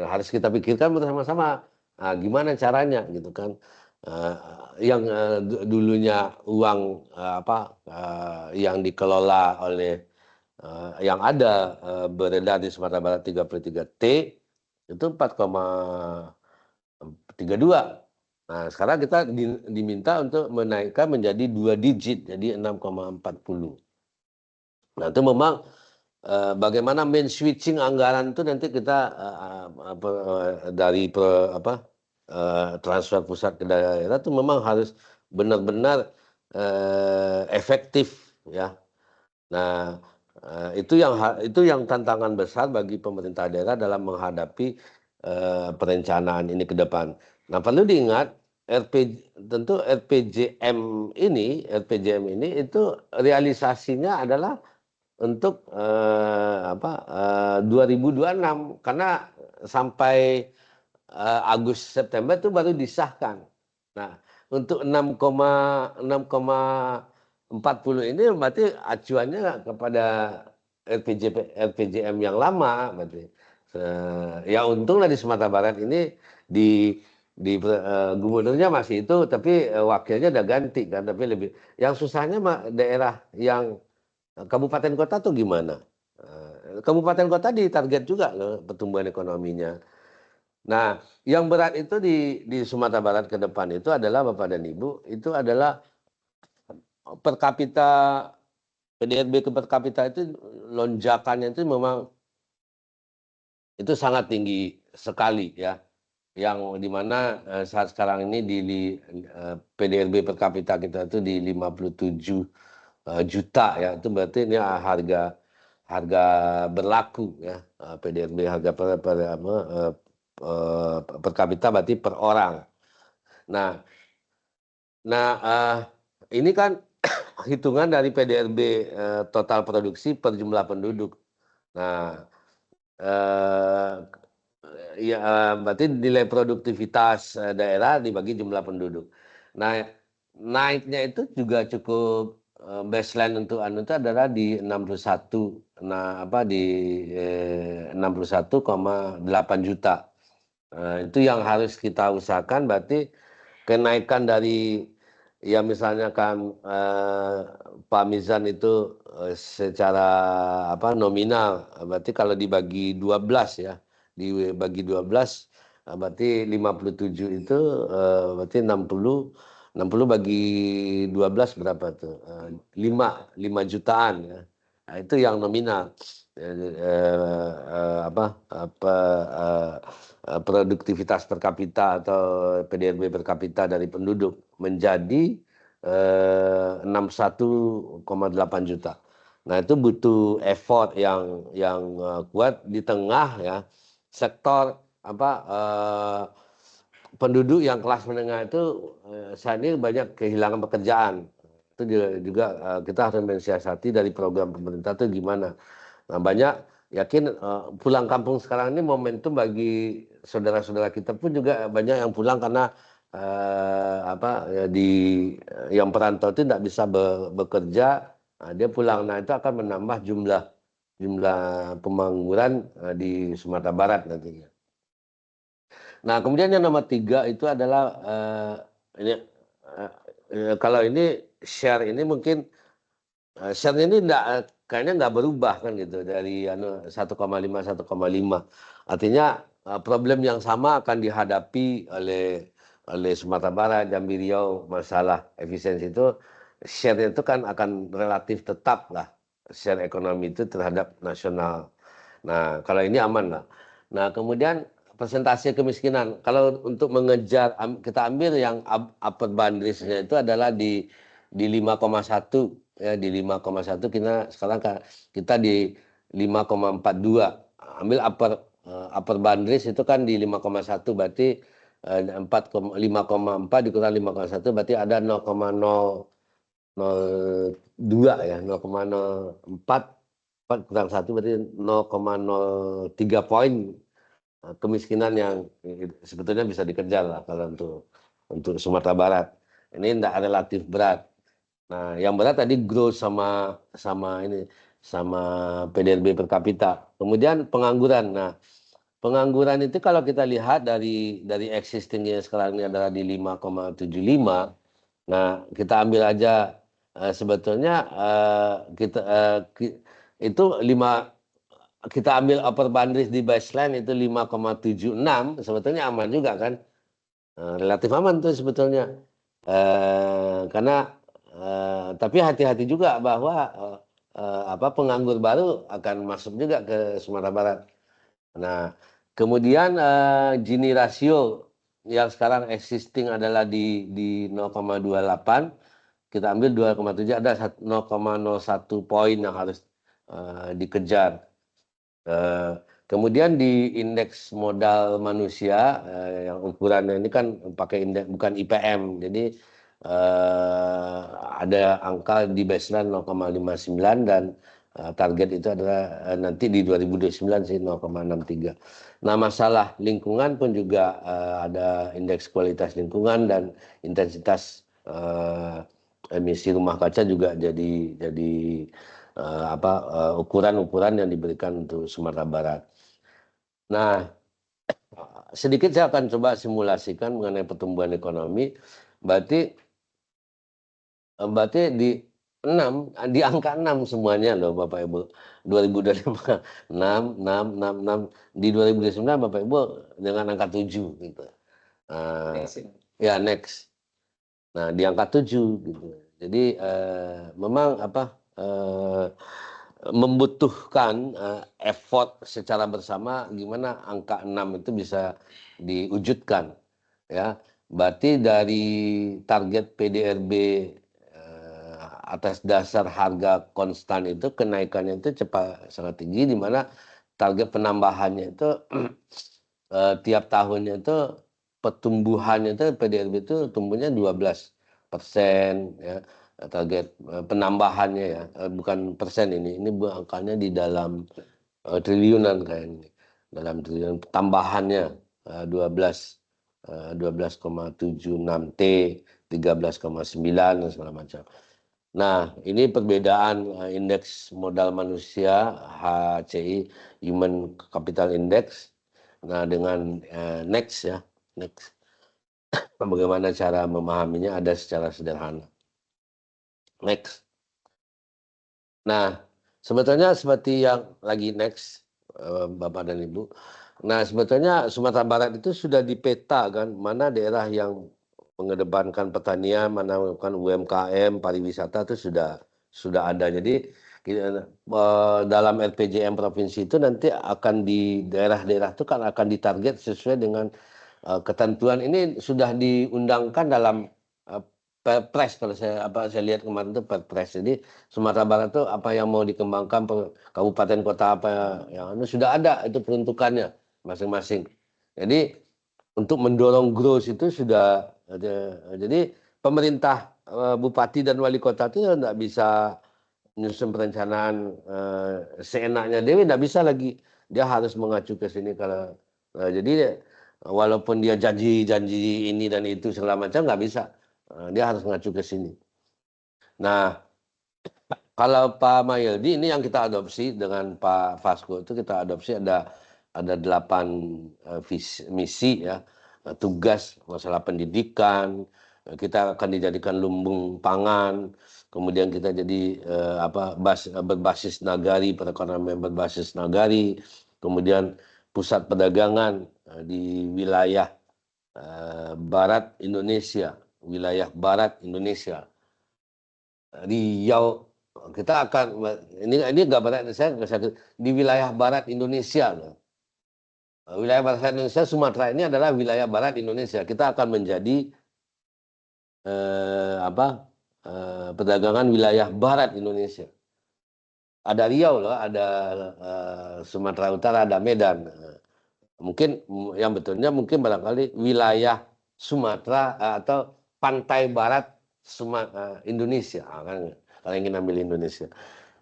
Speaker 3: harus kita pikirkan bersama-sama. Nah, gimana caranya gitu kan? Yang dulunya uang yang dikelola oleh yang ada beredar di Sumatera Barat 33T itu 4,32. Nah, sekarang kita diminta untuk menaikkan menjadi 2 digit, jadi 6,40. Nah, itu memang bagaimana main switching anggaran itu nanti kita dari transfer pusat ke daerah itu memang harus benar-benar efektif ya. Nah, itu yang tantangan besar bagi pemerintah daerah dalam menghadapi perencanaan ini ke depan. Nah, perlu diingat tentu RPJM ini itu realisasinya adalah untuk 2026 karena sampai Agustus September itu baru disahkan. Nah, untuk 6,40 ini berarti acuannya kepada RPJM yang lama berarti. Ya untunglah di Sumatera Barat ini di gubernurnya masih itu, tapi wakilnya udah ganti kan, tapi lebih yang susahnya daerah yang kabupaten kota tuh gimana? Kabupaten kota ditarget juga loh pertumbuhan ekonominya. Nah, yang berat itu di Sumatera Barat ke depan itu adalah Bapak dan Ibu, itu adalah per kapita PDRB per kapita itu lonjakannya itu memang itu sangat tinggi sekali ya. Yang dimana saat sekarang ini di PDRB per kapita kita itu di 57 juta ya, itu berarti ini harga berlaku ya, PDRB harga per kapita berarti per orang. Nah ini kan hitungan dari PDRB total produksi per jumlah penduduk. Nah berarti nilai produktivitas daerah dibagi jumlah penduduk. Nah, naiknya itu juga cukup baseline untuk itu adalah di 61. Nah, di 61,8 juta. Itu yang harus kita usahakan, berarti kenaikan dari ya misalnya kan Pak Mizan itu secara apa nominal, berarti kalau dibagi 12 ya, dibagi 12 berarti 57 itu berarti 60 bagi 12 berapa tuh? 5 jutaan ya. Nah, itu yang nominal. Produktivitas per kapita atau PDRB per kapita dari penduduk menjadi 61,8 juta. Nah, itu butuh effort yang kuat di tengah ya sektor penduduk yang kelas menengah itu saat ini banyak kehilangan pekerjaan. Itu juga kita harus mensiasati dari program pemerintah itu gimana. Nah, banyak yakin pulang kampung sekarang ini momentum bagi saudara-saudara kita pun juga banyak yang pulang karena yang perantau itu tidak bisa bekerja, nah, dia pulang. Nah, itu akan menambah jumlah pengangguran di Sumatera Barat nantinya. Nah, kemudian yang nomor 3 itu adalah kalau ini share ini mungkin share ini kayaknya nggak berubah kan gitu dari 1,5. Artinya problem yang sama akan dihadapi oleh Sumatera Barat, Jambi, Riau. Masalah efisiensi itu share itu kan akan relatif tetap lah, share ekonomi itu terhadap nasional. Nah, kalau ini aman lah. Nah, kemudian persentase kemiskinan. Kalau untuk mengejar, kita ambil yang upper boundariesnya itu adalah di 5,1 ya, di 5,1 sekarang kita di 5,42. Ambil upper boundaries itu kan di 5,1 berarti 5,4 dikurang 5,1 berarti ada 0,02 ya, 0,04 kurang 1 berarti 0,03 poin kemiskinan yang sebetulnya bisa dikejar lah kalau untuk Sumatera Barat. Ini tidak relatif berat. Nah, yang berat tadi growth sama PDRB per kapita. Kemudian pengangguran. Nah, pengangguran itu kalau kita lihat dari existingnya sekarang ini adalah di 5,75. Nah, kita ambil aja sebetulnya itu kita ambil upper boundaries di baseline itu 5,76, sebetulnya aman juga kan, relatif aman tuh sebetulnya, karena tapi hati-hati juga bahwa penganggur baru akan masuk juga ke Sumatera Barat. Nah, kemudian Gini rasio yang sekarang existing adalah di 0,28, kita ambil 2,7, ada 0,01 poin yang harus dikejar. Kemudian di indeks modal manusia yang ukurannya ini kan pakai indeks bukan IPM, jadi ada angka di baseline 0,59 dan target itu adalah nanti di 2029 sih 0,63. Nah, masalah lingkungan pun juga ada indeks kualitas lingkungan dan intensitas emisi rumah kaca juga jadi ukuran-ukuran yang diberikan untuk Sumatera Barat. Nah, sedikit saya akan coba simulasikan mengenai pertumbuhan ekonomi. Berarti di angka 6 semuanya loh Bapak Ibu. 2025 6. Di 2029 Bapak Ibu dengan angka 7 gitu. Ya, next. Nah, di angka 7 gitu. Jadi memang membutuhkan effort secara bersama gimana angka 6 itu bisa diwujudkan ya. Berarti dari target PDRB atas dasar harga konstan itu kenaikannya itu sangat tinggi, di mana target penambahannya itu tiap tahunnya itu pertumbuhannya itu PDRB itu tumbuhnya 12% ya. Target penambahannya ya, bukan persen ini angkanya di dalam triliunan kayaknya, dalam triliun tambahannya 12,76 T, 13,9 dan segala macam. Nah, ini perbedaan indeks modal manusia HCI, Human Capital Index. Nah, dengan next ya, next. bagaimana cara memahaminya ada secara sederhana. Next. Nah, sebetulnya seperti yang lagi next, Bapak dan Ibu. Nah, sebetulnya Sumatera Barat itu sudah dipeta kan, mana daerah yang mengedepankan pertanian, mana melakukan UMKM, pariwisata itu sudah ada. Jadi dalam RPJM provinsi itu nanti akan di daerah-daerah itu kan akan ditarget sesuai dengan ketentuan. Ini sudah diundangkan dalam Perpres, kalau saya lihat kemarin itu Perpres. Jadi Sumatera Barat itu apa yang mau dikembangkan kabupaten kota apa yang sudah ada itu peruntukannya masing-masing. Jadi untuk mendorong growth itu sudah jadi pemerintah bupati dan wali kota itu tidak bisa menyusun perencanaan seenaknya Dewi, tidak bisa lagi, dia harus mengacu ke sini. Kalau jadi walaupun dia janji ini dan itu segala macam nggak bisa. Dia harus mengacu ke sini. Nah, kalau Pak Mayildi ini yang kita adopsi dengan Pak Fasko itu kita adopsi ada 8 misi ya, tugas masalah pendidikan, kita akan dijadikan lumbung pangan, kemudian kita jadi berbasis nagari, perekonomian berbasis nagari, kemudian pusat perdagangan di wilayah barat Indonesia. Wilayah barat Indonesia, Riau, kita akan ini gambaran saya di wilayah barat Indonesia. Wilayah barat Indonesia, Sumatera ini adalah wilayah barat Indonesia. Kita akan menjadi perdagangan wilayah barat Indonesia. Ada Riau loh, ada Sumatera Utara, ada Medan. Mungkin yang betulnya mungkin barangkali wilayah Sumatera atau pantai barat Indonesia, kan kalau ingin ambil Indonesia.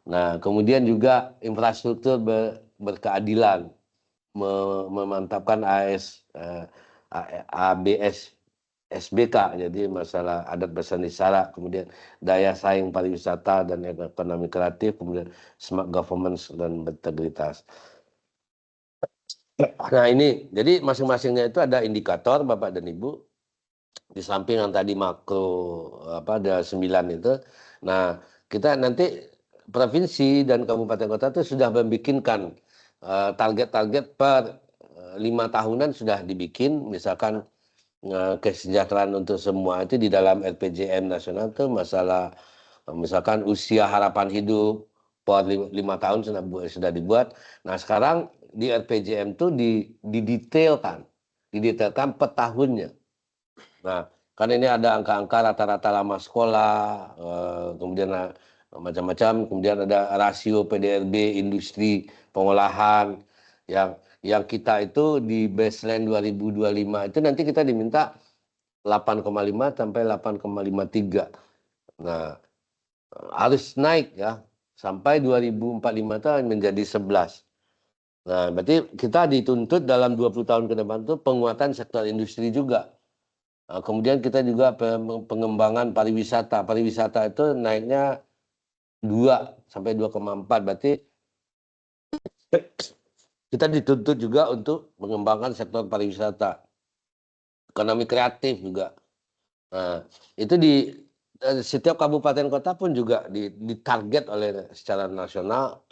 Speaker 3: Nah, kemudian juga infrastruktur berkeadilan, memantapkan ABS SBK, jadi masalah adat bersani syarak, kemudian daya saing pariwisata dan ekonomi kreatif, kemudian smart governance dan berintegritas. Nah ini, jadi masing-masingnya itu ada indikator Bapak dan Ibu, di samping yang tadi makro ada 9 itu. Nah kita nanti provinsi dan kabupaten kota itu sudah membikinkan target-target per 5 tahunan sudah dibikin, misalkan kesejahteraan untuk semua itu di dalam RPJM nasional itu masalah misalkan usia harapan hidup per 5 tahun sudah dibuat. Nah sekarang di RPJM itu didetailkan per tahunnya. Nah, kan ini ada angka-angka rata-rata lama sekolah, kemudian macam-macam, kemudian ada rasio PDRB industri pengolahan yang kita itu di baseline 2025 itu nanti kita diminta 8,5 sampai 8,53. Nah, harus naik ya sampai 2045 itu menjadi 11. Nah, berarti kita dituntut dalam 20 tahun ke depan itu penguatan sektor industri juga. Nah, kemudian kita juga pengembangan pariwisata. Pariwisata itu naiknya 2 sampai 2,4. Berarti kita dituntut juga untuk mengembangkan sektor pariwisata. Ekonomi kreatif juga. Nah, itu di setiap kabupaten kota pun juga ditarget oleh secara nasional.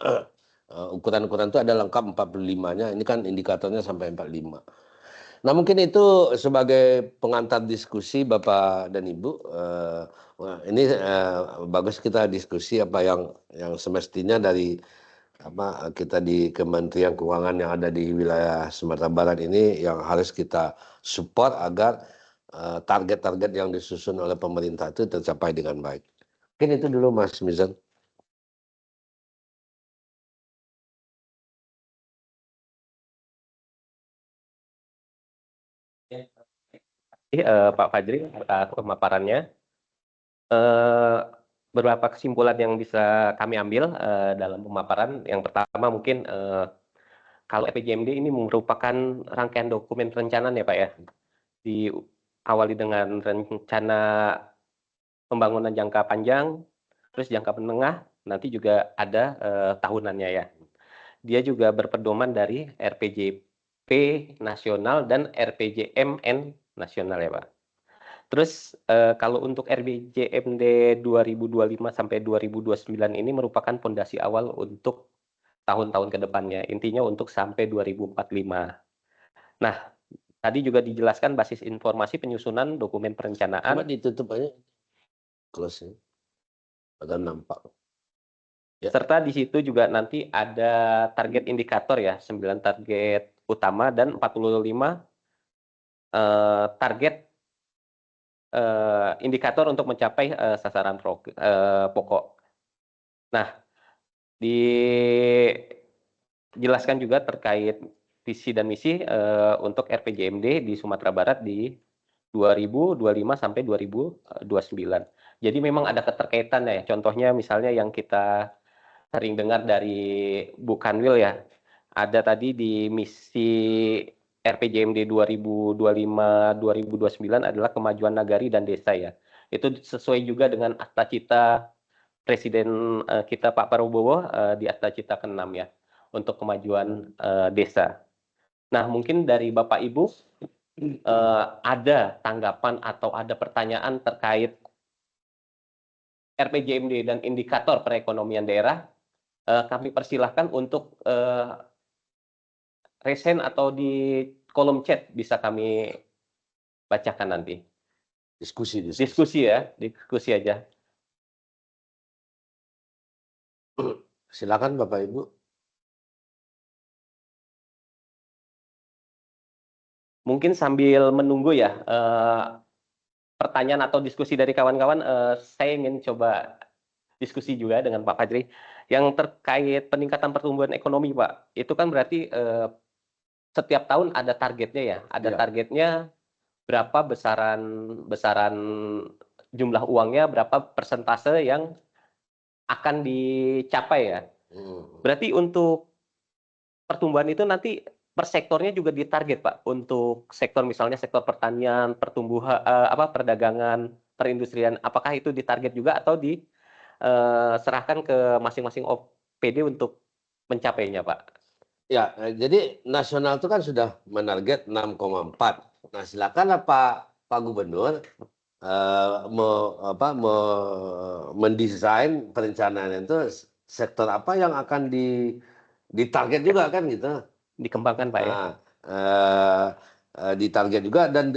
Speaker 3: Ukuran-ukuran itu ada lengkap 45-nya, ini kan indikatornya sampai 45. Nah mungkin itu sebagai pengantar diskusi Bapak dan Ibu, ini bagus kita diskusi apa yang semestinya dari kita di Kementerian Keuangan yang ada di wilayah Sumatera Barat ini yang harus kita support agar target-target yang disusun oleh pemerintah itu tercapai dengan baik. Mungkin itu dulu Mas Mizan.
Speaker 2: Pak Fajri atas pemaparannya. Beberapa kesimpulan yang bisa kami ambil dalam pemaparan. Yang pertama mungkin kalau RPJMD ini merupakan rangkaian dokumen perencanaan ya Pak ya. Diawali dengan rencana pembangunan jangka panjang, terus jangka menengah, nanti juga ada tahunannya ya. Dia juga berpedoman dari RPJP nasional dan RPJMN nasional ya Pak. Terus kalau untuk RBJMD 2025 sampai 2029 ini merupakan fondasi awal untuk tahun-tahun ke depannya. Intinya untuk sampai 2045. Nah, tadi juga dijelaskan basis informasi penyusunan dokumen
Speaker 3: Coba
Speaker 2: perencanaan,
Speaker 3: ditutup aja close-nya agar nampak. Ya.
Speaker 2: serta di situ juga nanti ada target indikator ya, 9 target utama dan 45 target indikator untuk mencapai sasaran pokok. Nah, dijelaskan juga terkait visi dan misi untuk RPJMD di Sumatera Barat di 2025 sampai 2029. Jadi memang ada keterkaitan ya. Contohnya misalnya yang kita sering dengar dari Bu Kanwil ya. Ada tadi di misi RPJMD 2025-2029 adalah kemajuan nagari dan desa ya. Itu sesuai juga dengan Akta Cita Presiden kita Pak Prabowo di Akta Cita ke-6 ya untuk kemajuan desa. Nah, mungkin dari Bapak Ibu ada tanggapan atau ada pertanyaan terkait RPJMD dan indikator perekonomian daerah, kami persilahkan untuk resen atau di kolom chat bisa kami bacakan nanti. Diskusi ya, diskusi aja.
Speaker 3: Silakan Bapak Ibu.
Speaker 2: Mungkin sambil menunggu ya pertanyaan atau diskusi dari kawan-kawan, saya ingin coba diskusi juga dengan Pak Fajri yang terkait peningkatan pertumbuhan ekonomi, Pak. Itu kan berarti setiap tahun ada targetnya ya, ada
Speaker 3: Ya.
Speaker 2: targetnya berapa besaran jumlah uangnya, berapa persentase yang akan dicapai ya. Berarti untuk pertumbuhan itu nanti per sektornya juga ditarget Pak. Untuk sektor misalnya sektor pertanian, pertumbuhan perdagangan, perindustrian, apakah itu ditarget juga atau diserahkan ke masing-masing OPD untuk mencapainya Pak?
Speaker 3: Ya, jadi nasional itu kan sudah menarget 6,4. Nah, silakanlah Pak Gubernur mendesain perencanaan itu sektor apa yang akan ditarget juga kan gitu.
Speaker 2: Dikembangkan Pak ya.
Speaker 3: Nah, ditarget juga dan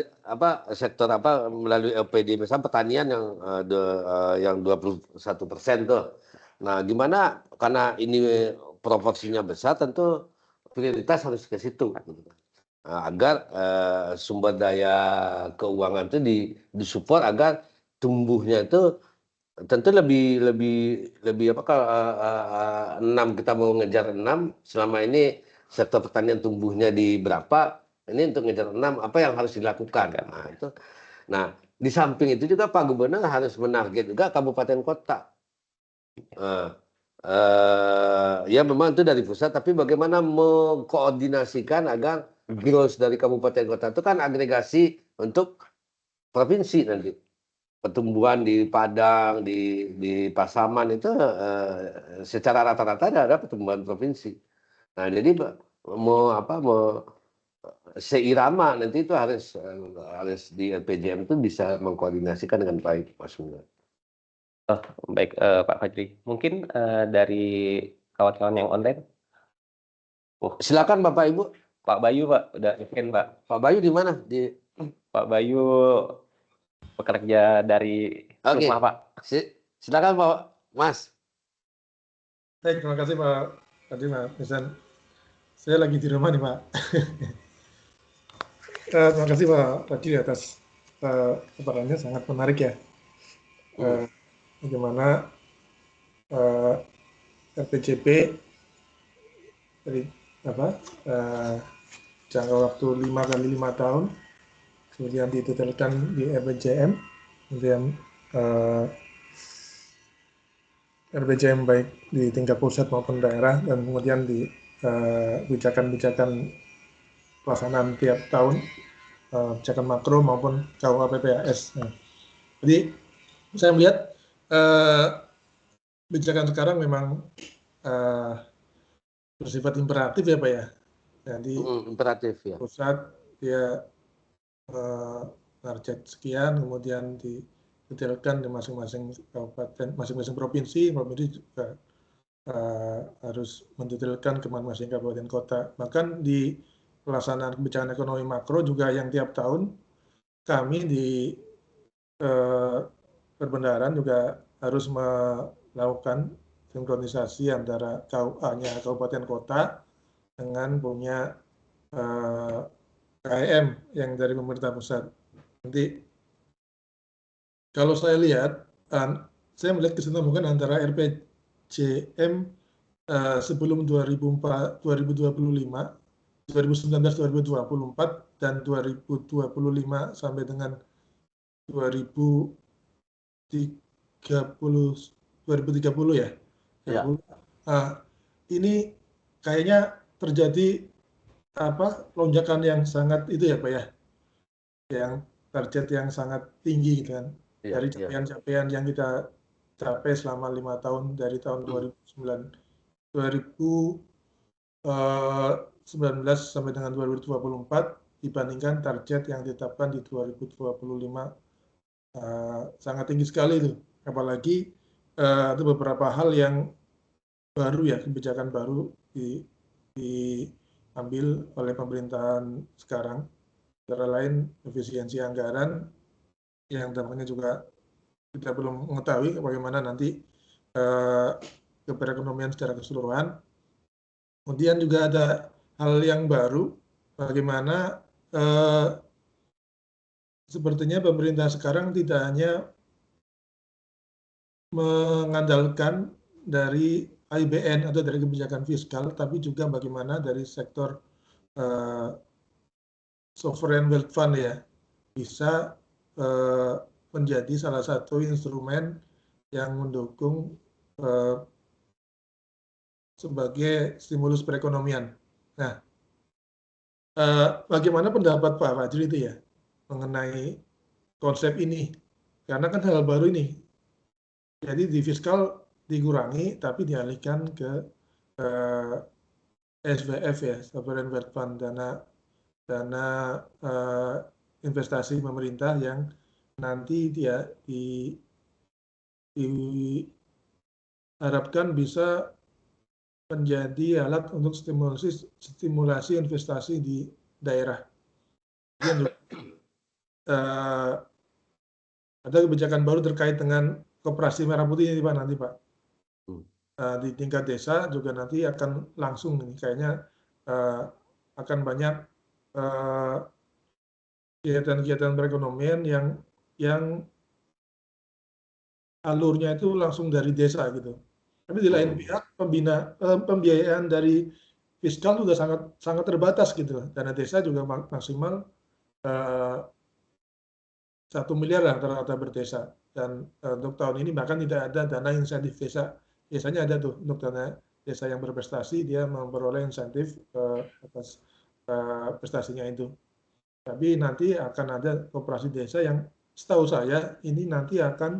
Speaker 3: sektor apa melalui LPD misalnya pertanian yang 21% tuh. Nah, gimana karena ini proporsinya besar tentu prioritas harus ke situ. Nah, agar sumber daya keuangan itu disupport agar tumbuhnya itu tentu lebih apa kalau 6 kita mau ngejar 6 selama ini sektor pertanian tumbuhnya di berapa ini untuk ngejar 6 apa yang harus dilakukan. Nah, itu. Nah, di samping itu juga Pak Gubernur harus menarget juga kabupaten kota. Ya memang itu dari pusat, tapi bagaimana mengkoordinasikan agar growth dari kabupaten kota itu kan agregasi untuk provinsi nanti. Pertumbuhan di Padang, di Pasaman itu secara rata-rata ada pertumbuhan provinsi. Nah, jadi mau seirama nanti itu harus di LPJM itu bisa mengkoordinasikan dengan baik, Mas Munir.
Speaker 2: Oh, baik Pak Fajri. Mungkin dari kawan-kawan yang online.
Speaker 3: Silakan Bapak Ibu.
Speaker 2: Pak Bayu Pak, udah join Pak.
Speaker 3: Pak Bayu di mana?
Speaker 2: Pak Bayu bekerja dari rumah Pak.
Speaker 3: Silakan Pak Mas.
Speaker 4: Baik, terima kasih Pak Fajri, Pak Misan. Saya lagi di rumah nih Pak. Terima kasih Pak Fajri atas paparannya, sangat menarik ya. Bagaimana RPJP dari jangka waktu 5 kali 5 tahun, kemudian didetailkan di RPJM, kemudian RPJM baik di tingkat pusat maupun daerah, dan kemudian di kebijakan-kebijakan pelaksanaan tiap tahun, kebijakan makro maupun KUHP-PAS. Nah, jadi saya melihat kebijakan sekarang memang bersifat imperatif ya Pak ya. Jadi
Speaker 3: imperatif ya.
Speaker 4: pusat dia target sekian, kemudian didetailkan di masing-masing kabupaten, masing-masing provinsi juga harus mendetailkan ke masing-masing kabupaten kota. Bahkan di pelaksanaan kebijakan ekonomi makro juga yang tiap tahun kami di perbendaharaan juga harus melakukan sinkronisasi antara KUA-nya kabupaten kota dengan punya KM yang dari pemerintah pusat. Nanti kalau saya lihat, saya melihat kesinambungan antara RPJM sebelum 2025, 2019-2024 dan 2025 sampai dengan 2030 ya.
Speaker 3: Ya.
Speaker 4: Ini kayaknya terjadi lonjakan yang sangat itu ya Pak ya, yang target yang sangat tinggi gitu kan, dari capaian-capaian yang kita capai selama 5 tahun dari tahun 2019 sampai dengan 2024 dibandingkan target yang ditetapkan di 2025 sangat tinggi sekali itu. Apalagi ada beberapa hal yang baru ya, kebijakan baru diambil oleh pemerintahan sekarang, antara lain efisiensi anggaran yang dampaknya juga kita belum mengetahui bagaimana nanti ke perekonomian secara keseluruhan. Kemudian juga ada hal yang baru, bagaimana sepertinya pemerintah sekarang tidak hanya mengandalkan dari APBN atau dari kebijakan fiskal, tapi juga bagaimana dari sektor sovereign wealth fund ya bisa menjadi salah satu instrumen yang mendukung sebagai stimulus perekonomian. Nah, bagaimana pendapat Pak Fajri itu ya mengenai konsep ini? Karena kan hal baru ini. Jadi di fiskal dikurangi, tapi dialihkan ke SWF ya, Sovereign Wealth Fund, dana investasi pemerintah yang nanti dia diharapkan bisa menjadi alat untuk stimulasi investasi di daerah. Ada kebijakan baru terkait dengan koperasi merah putih ini Pak nanti Pak. Di tingkat desa juga nanti akan langsung ini kayaknya akan banyak kegiatan-kegiatan perekonomian yang alurnya itu langsung dari desa gitu. Tapi di lain pihak pembiayaan dari fiskal juga sangat terbatas gitu. Dana desa juga maksimal 1 miliar lah rata-rata berdesa. Dan untuk tahun ini bahkan tidak ada dana insentif desa. Biasanya ada tuh untuk dana desa yang berprestasi, dia memperoleh insentif atas prestasinya itu. Tapi nanti akan ada koperasi desa yang setahu saya ini nanti akan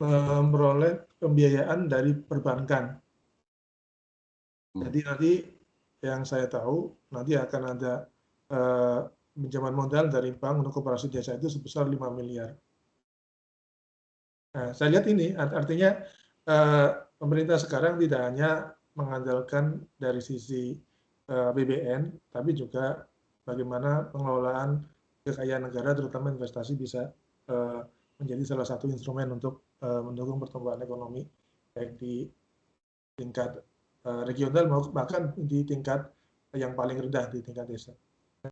Speaker 4: memperoleh pembiayaan dari perbankan. Jadi nanti yang saya tahu nanti akan ada pinjaman modal dari bank untuk koperasi desa itu sebesar 5 miliar. Nah, saya lihat ini artinya pemerintah sekarang tidak hanya mengandalkan dari sisi APBN, tapi juga bagaimana pengelolaan kekayaan negara, terutama investasi, bisa menjadi salah satu instrumen untuk mendukung pertumbuhan ekonomi, baik di tingkat regional maupun bahkan di tingkat yang paling rendah di tingkat desa.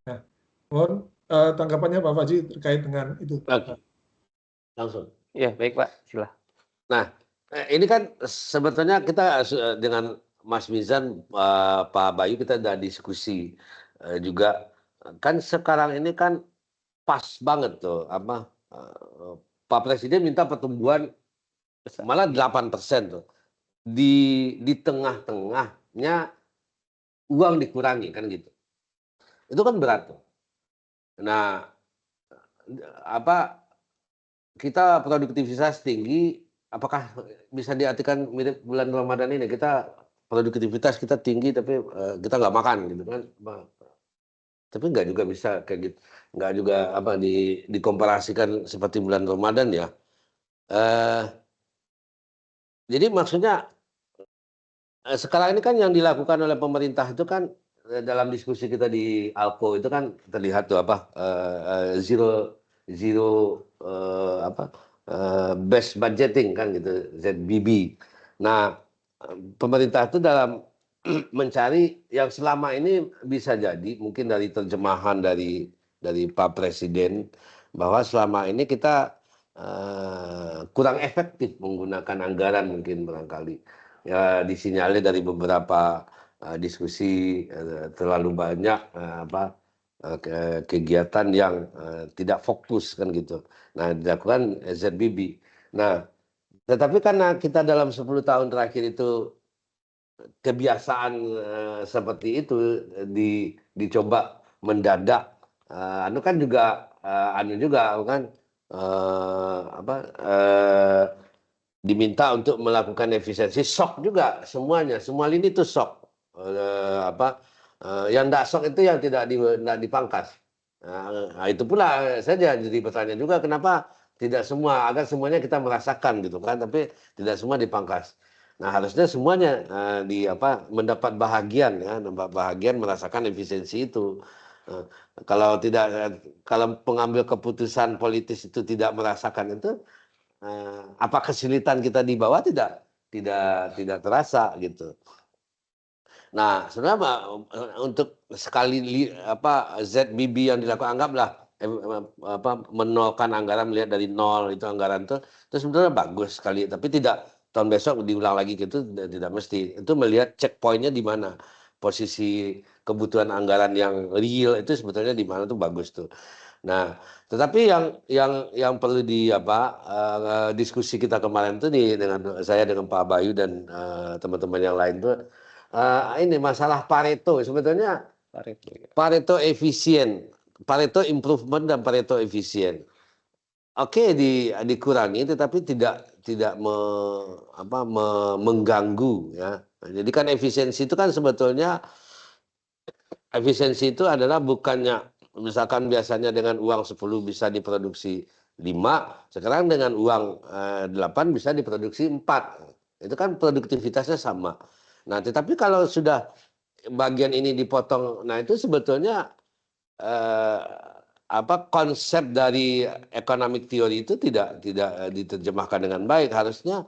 Speaker 4: Nah, mohon tanggapannya Pak Fajri terkait dengan itu.
Speaker 3: Langsung.
Speaker 2: Ya, baik Pak, silakan.
Speaker 3: Nah, ini kan sebetulnya kita dengan Mas Mizan, Pak Bayu kita udah diskusi juga. Kan sekarang ini kan pas banget tuh Pak Presiden minta pertumbuhan malah 8% tuh. Di tengah-tengahnya uang dikurangi kan gitu. Itu kan berat tuh. Nah, kita produktivitas tinggi, apakah bisa diartikan mirip bulan Ramadan ini, kita produktivitas kita tinggi tapi kita nggak makan gitu kan. Tapi nggak juga bisa kayak gitu, nggak juga apa dikomparasikan seperti bulan Ramadan ya. Jadi maksudnya sekarang ini kan yang dilakukan oleh pemerintah itu kan dalam diskusi kita di Alko itu kan terlihat tuh apa zero zero best budgeting kan gitu, ZBB. Nah, pemerintah itu dalam mencari yang selama ini bisa jadi mungkin dari terjemahan dari Pak Presiden bahwa selama ini kita kurang efektif menggunakan anggaran mungkin barangkali. Ya disinyalir dari beberapa diskusi terlalu banyak kegiatan yang tidak fokus kan gitu. Nah, dilakukan ZBB. Nah, tetapi karena kita dalam 10 tahun terakhir itu kebiasaan seperti itu dicoba mendadak, anu kan juga kan diminta untuk melakukan efisiensi, shock juga semuanya, semua lini itu shock. Yang tidak shock itu yang tidak dipangkas. Nah, itu pula saya jadi bertanya juga kenapa tidak semua, agar semuanya kita merasakan gitu kan, tapi tidak semua dipangkas. Nah, harusnya semuanya mendapat bahagian ya, merasakan efisiensi itu. Kalau pengambil keputusan politis itu tidak merasakan itu, apa kesulitan kita di bawah tidak terasa gitu. Nah, sebenarnya untuk sekali ZBB yang dilakukan, anggaplah menolkan anggaran, melihat dari nol itu anggaran itu sebenarnya bagus sekali, tapi tidak tahun besok diulang lagi gitu, tidak mesti. Itu melihat checkpointnya di mana, posisi kebutuhan anggaran yang real itu sebetulnya di mana tuh bagus tuh. Nah, tetapi yang perlu diskusi kita kemarin tuh dengan Pak Bayu dan teman-teman yang lain tuh ini masalah Pareto. Sebetulnya Pareto efisien, Pareto improvement dan Pareto efisien. Oke, dikurangi tetapi tidak mengganggu ya. Jadi kan efisiensi itu kan sebetulnya efisiensi itu adalah bukannya misalkan biasanya dengan uang 10 bisa diproduksi 5, sekarang dengan uang 8 bisa diproduksi 4. Itu kan produktivitasnya sama. Nah, tetapi kalau sudah bagian ini dipotong, nah itu sebetulnya konsep dari economic theory itu tidak diterjemahkan dengan baik. Harusnya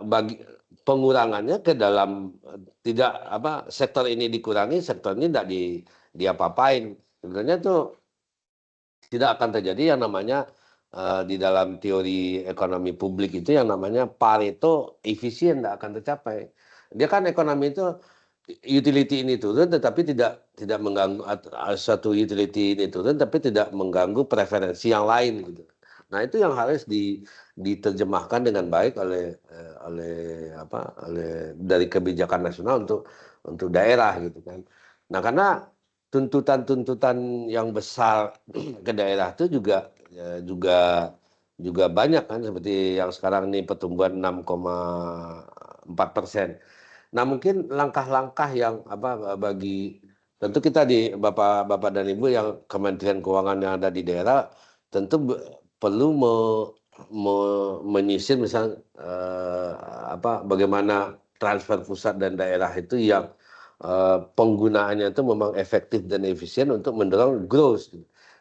Speaker 3: bagi pengurangannya ke dalam sektor ini dikurangi, sektor ini tidak diapa-apain. Sebenarnya itu tidak akan terjadi yang namanya di dalam teori ekonomi publik itu yang namanya Pareto efisien, tidak akan tercapai. Dia kan ekonomi itu utility ini turun tetapi tidak mengganggu, satu utility ini turun tapi tidak mengganggu preferensi yang lain gitu. Nah, itu yang harus diterjemahkan dengan baik oleh dari kebijakan nasional untuk daerah gitu kan. Nah, karena tuntutan yang besar ke daerah itu juga banyak kan, seperti yang sekarang ini pertumbuhan 6,4%. Nah, mungkin langkah-langkah yang tentu kita di Bapak dan Ibu yang Kementerian Keuangan yang ada di daerah tentu perlu menyisir misalnya bagaimana transfer pusat dan daerah itu yang penggunaannya itu memang efektif dan efisien untuk mendorong growth.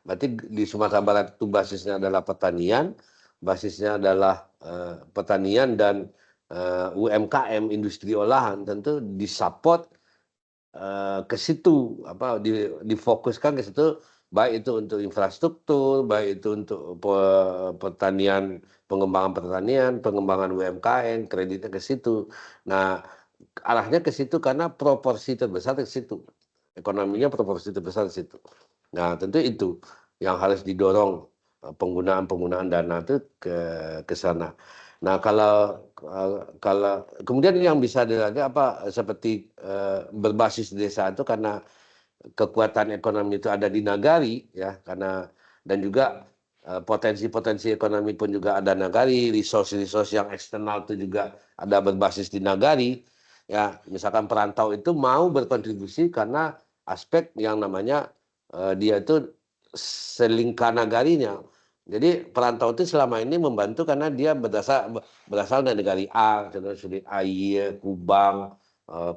Speaker 3: Berarti di Sumatera Barat itu basisnya adalah pertanian, dan UMKM, industri olahan, tentu disupport ke situ, difokuskan ke situ, baik itu untuk infrastruktur, baik itu untuk pertanian, pengembangan pertanian, pengembangan UMKM, kreditnya ke situ. Nah, arahnya ke situ karena proporsi terbesar ke situ, ekonominya proporsi terbesar ke situ. Nah, tentu itu yang harus didorong, penggunaan dana itu ke sana. Nah, kalau kemudian yang bisa dilakukan seperti berbasis desa itu karena kekuatan ekonomi itu ada di nagari ya, karena dan juga potensi ekonomi pun juga ada nagari, resource yang eksternal itu juga ada berbasis di nagari ya. Misalkan perantau itu mau berkontribusi karena aspek yang namanya dia itu selingkar nagarinya. Jadi perantau itu selama ini membantu karena dia berasal dari negara A, seperti AIY, Kubang,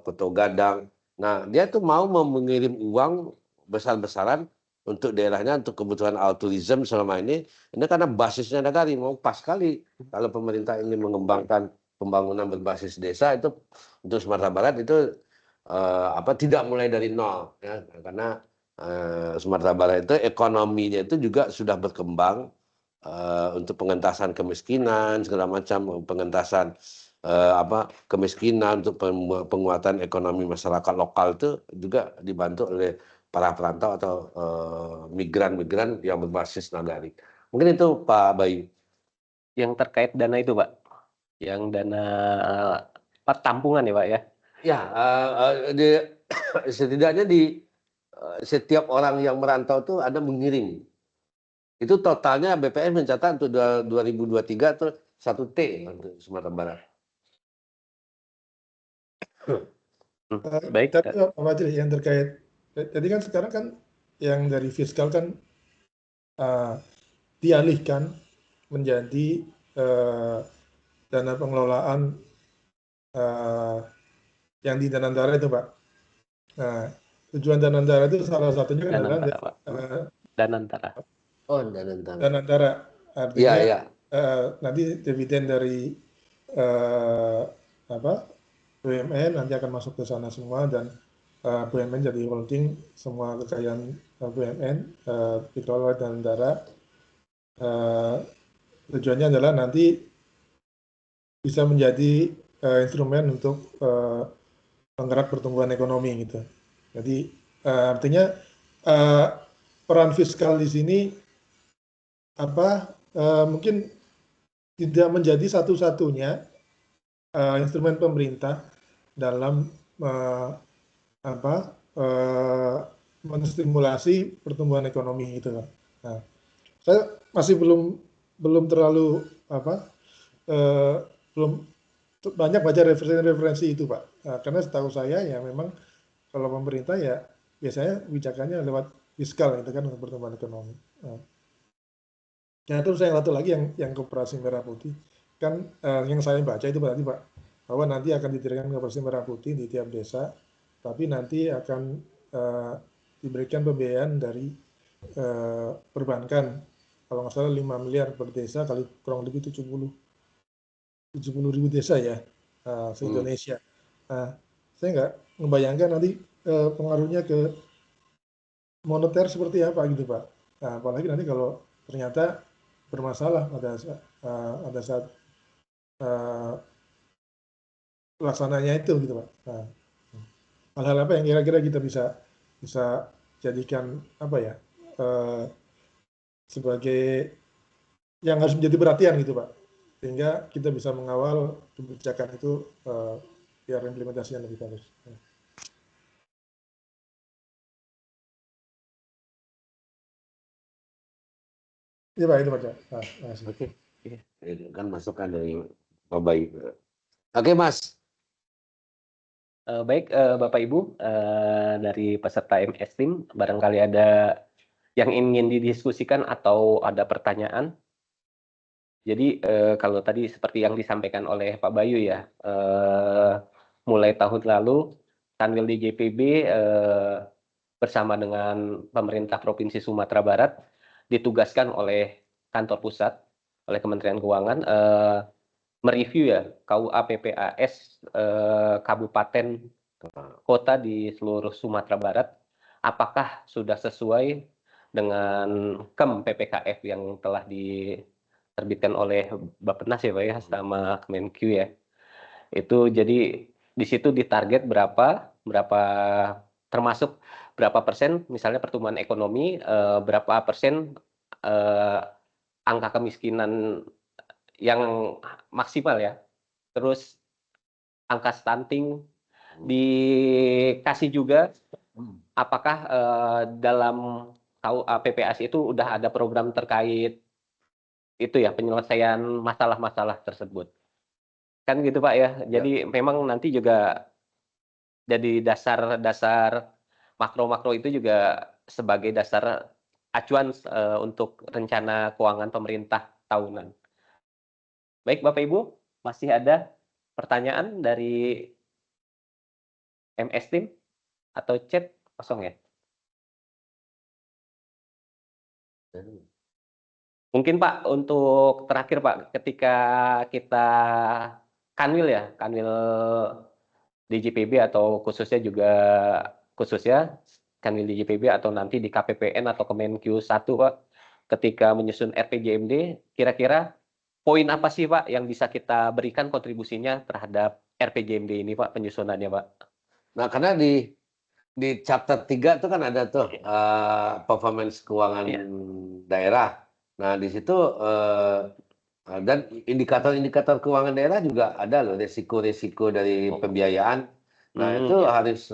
Speaker 3: Pulau Gadang. Nah, dia tuh mau mengirim uang besar-besaran untuk daerahnya untuk kebutuhan tourism selama ini karena basisnya nagari. Mau pas sekali kalau pemerintah ingin mengembangkan pembangunan berbasis desa itu untuk Sumatera Barat itu tidak mulai dari nol ya, karena Sumatera Barat itu ekonominya itu juga sudah berkembang untuk pengentasan kemiskinan segala macam, pengentasan kemiskinan, untuk penguatan ekonomi masyarakat lokal itu juga dibantu oleh para perantau atau migran-migran yang berbasis nagari. Mungkin itu Pak Bayu.
Speaker 2: Yang terkait dana itu, Pak, yang dana tampungan ya, Pak ya?
Speaker 3: Ya, setidaknya di setiap orang yang merantau itu ada mengirim. Itu totalnya BPS mencatat untuk 2023 itu 1 T untuk Sumatera Barat.
Speaker 2: Baik.
Speaker 4: Tapi Pak Fajri yang terkait, jadi kan sekarang kan yang dari fiskal kan dialihkan menjadi dana pengelolaan yang di Danantara itu, Pak. Nah, tujuan Danantara itu salah satunya kan adalah
Speaker 2: Danantara.
Speaker 3: Oh, Danantara.
Speaker 4: Danantara artinya
Speaker 3: Iya.
Speaker 4: nanti dividen dari BUMN nanti akan masuk ke sana semua, dan BUMN jadi holding, semua kekayaan BUMN dikelola Danantara. Tujuannya adalah nanti bisa menjadi instrumen untuk penggerak pertumbuhan ekonomi gitu. Jadi artinya peran fiskal di sini mungkin tidak menjadi satu-satunya instrumen pemerintah dalam menstimulasi pertumbuhan ekonomi gitu kan. Nah, saya masih belum terlalu belum banyak baca referensi itu, Pak. Nah, karena setahu saya ya memang kalau pemerintah ya biasanya kebijakannya lewat fiskal gitu kan untuk pertumbuhan ekonomi. Nah, terus yang satu lagi yang Koperasi Merah Putih kan yang saya baca itu berarti, Pak, bahwa nanti akan didirikan Koperasi Merah Putih di tiap desa, tapi nanti akan diberikan pembiayaan dari perbankan, kalau nggak salah 5 miliar per desa kali kurang lebih 70.000 desa ya se-Indonesia. Nah, saya nggak ngebayangkan nanti pengaruhnya ke moneter seperti apa gitu, Pak. Nah, apalagi nanti kalau ternyata bermasalah pada saat pelaksananya itu gitu, Pak. Nah, hal-hal apa yang kira-kira kita bisa jadikan sebagai yang harus menjadi perhatian gitu, Pak, sehingga kita bisa mengawal kebijakan itu biar implementasinya lebih bagus. Iya, Pak, itu Pak.
Speaker 3: Oke. Kan masukan dari Pak Bayu. Oke, Mas.
Speaker 2: Baik, Bapak Ibu, dari peserta MS Team, barangkali ada yang ingin didiskusikan atau ada pertanyaan. Jadi kalau tadi seperti yang disampaikan oleh Pak Bayu ya, mulai tahun lalu Kanwil DJPB bersama dengan pemerintah Provinsi Sumatera Barat ditugaskan oleh kantor pusat, oleh Kementerian Keuangan, mereview ya KUA PPAS kabupaten kota di seluruh Sumatera Barat, apakah sudah sesuai dengan KEM PPKF yang telah diterbitkan oleh Bappenas ya Pak ya, sama Kemenq ya. Itu jadi di situ ditarget berapa termasuk berapa persen misalnya pertumbuhan ekonomi, berapa persen angka kemiskinan yang maksimal ya. Terus angka stunting dikasih juga, apakah dalam KUA PPAS itu udah ada program terkait itu ya, penyelesaian masalah-masalah tersebut. Kan gitu Pak ya. Jadi memang nanti juga jadi dasar makro-makro itu juga sebagai dasar acuan untuk rencana keuangan pemerintah tahunan. Baik Bapak Ibu, masih ada pertanyaan dari MS Team atau chat kosong ya? Mungkin Pak, untuk terakhir Pak, ketika kita kanwil ya, kanwil DJPB atau khususnya kanwil DJPB atau nanti di KPPN atau Kemenq 1 Pak, ketika menyusun RPJMD, kira-kira poin apa sih Pak yang bisa kita berikan kontribusinya terhadap RPJMD ini Pak, penyusunannya Pak?
Speaker 3: Nah, karena di chapter 3 itu kan ada tuh performance keuangan daerah. Nah, di situ dan indikator-indikator keuangan daerah juga ada loh, resiko-resiko dari pembiayaan. Nah, itu harus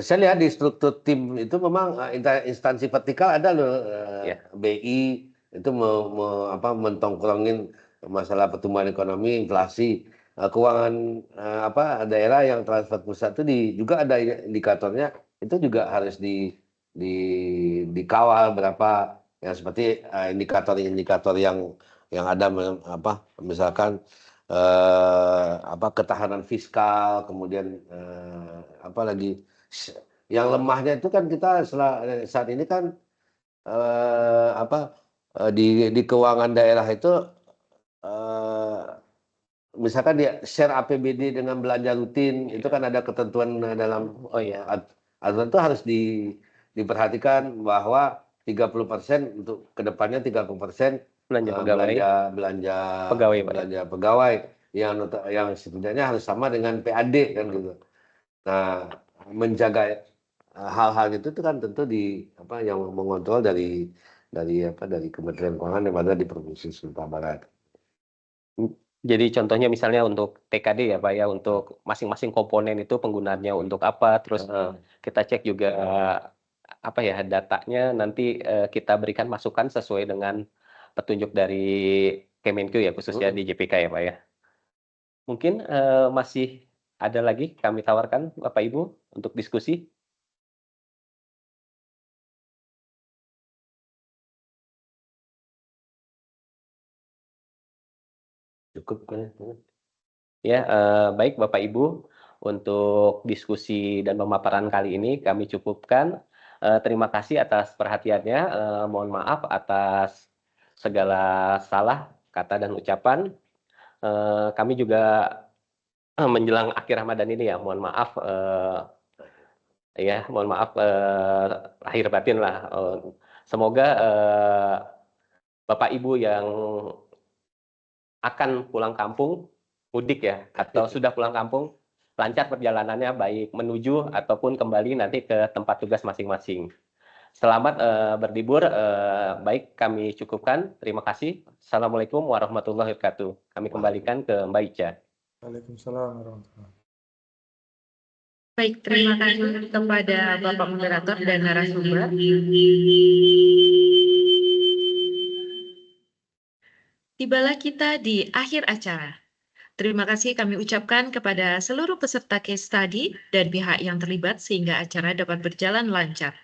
Speaker 3: saya lihat di struktur tim itu memang instansi vertikal ada loh, BI itu mentongkrongin masalah pertumbuhan ekonomi, inflasi. Keuangan daerah yang transfer pusat itu juga ada indikatornya, itu juga harus dikawal berapa yang seperti indikator-indikator yang ada misalkan ketahanan fiskal, kemudian yang lemahnya itu kan kita saat ini kan di keuangan daerah itu misalkan dia share APBD dengan belanja rutin, itu kan ada ketentuan dalam aturan itu harus diperhatikan bahwa 30% untuk kedepannya 30% belanja pegawai yang setidaknya harus sama dengan PAD kan gitu. Nah, menjaga hal-hal itu kan tentu yang mengontrol dari Kementerian Keuangan yang ada di Provinsi Sumatera Barat.
Speaker 2: Jadi contohnya misalnya untuk TKD ya Pak ya, untuk masing-masing komponen itu penggunaannya untuk apa, terus kita cek juga datanya, nanti kita berikan masukan sesuai dengan petunjuk dari Kemenq ya, khususnya di JPK ya Pak ya. Mungkin masih ada lagi kami tawarkan Bapak Ibu untuk diskusi.
Speaker 3: Cukup kan?
Speaker 2: Ya, baik Bapak Ibu, untuk diskusi dan pemaparan kali ini kami cukupkan. Terima kasih atas perhatiannya. Mohon maaf atas segala salah kata dan ucapan. Kami juga menjelang akhir Ramadan ini ya, mohon maaf lahir batin lah. Semoga Bapak Ibu yang akan pulang kampung, mudik ya, atau sudah pulang kampung, lancar perjalanannya baik menuju ataupun kembali nanti ke tempat tugas masing-masing. Selamat berlibur, baik kami cukupkan, terima kasih. Assalamualaikum warahmatullahi wabarakatuh. Kami kembalikan ke Mbak Ica.
Speaker 4: Waalaikumsalam warahmatullahi wabarakatuh.
Speaker 1: Baik, terima kasih kepada Bapak Moderator dan narasumber. Tibalah kita di akhir acara. Terima kasih kami ucapkan kepada seluruh peserta case study dan pihak yang terlibat sehingga acara dapat berjalan lancar.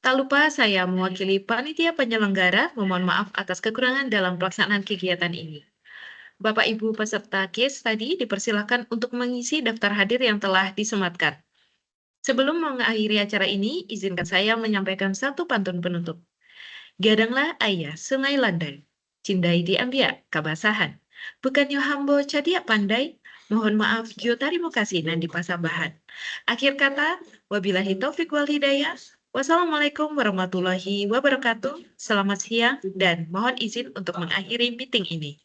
Speaker 1: Tak lupa saya mewakili panitia penyelenggara memohon maaf atas kekurangan dalam pelaksanaan kegiatan ini. Bapak Ibu peserta case study dipersilakan untuk mengisi daftar hadir yang telah disematkan. Sebelum mengakhiri acara ini, izinkan saya menyampaikan satu pantun penutup. Gadanglah ayah sungai landai, cindai diambil kabasahan. Bukan yo hambo cadia pandai, mohon maaf jo tarimo kasih nan di pasabahan. Akhir kata, wabillahi taufik wal hidayah. Wassalamualaikum warahmatullahi wabarakatuh. Selamat siang dan mohon izin untuk mengakhiri meeting ini.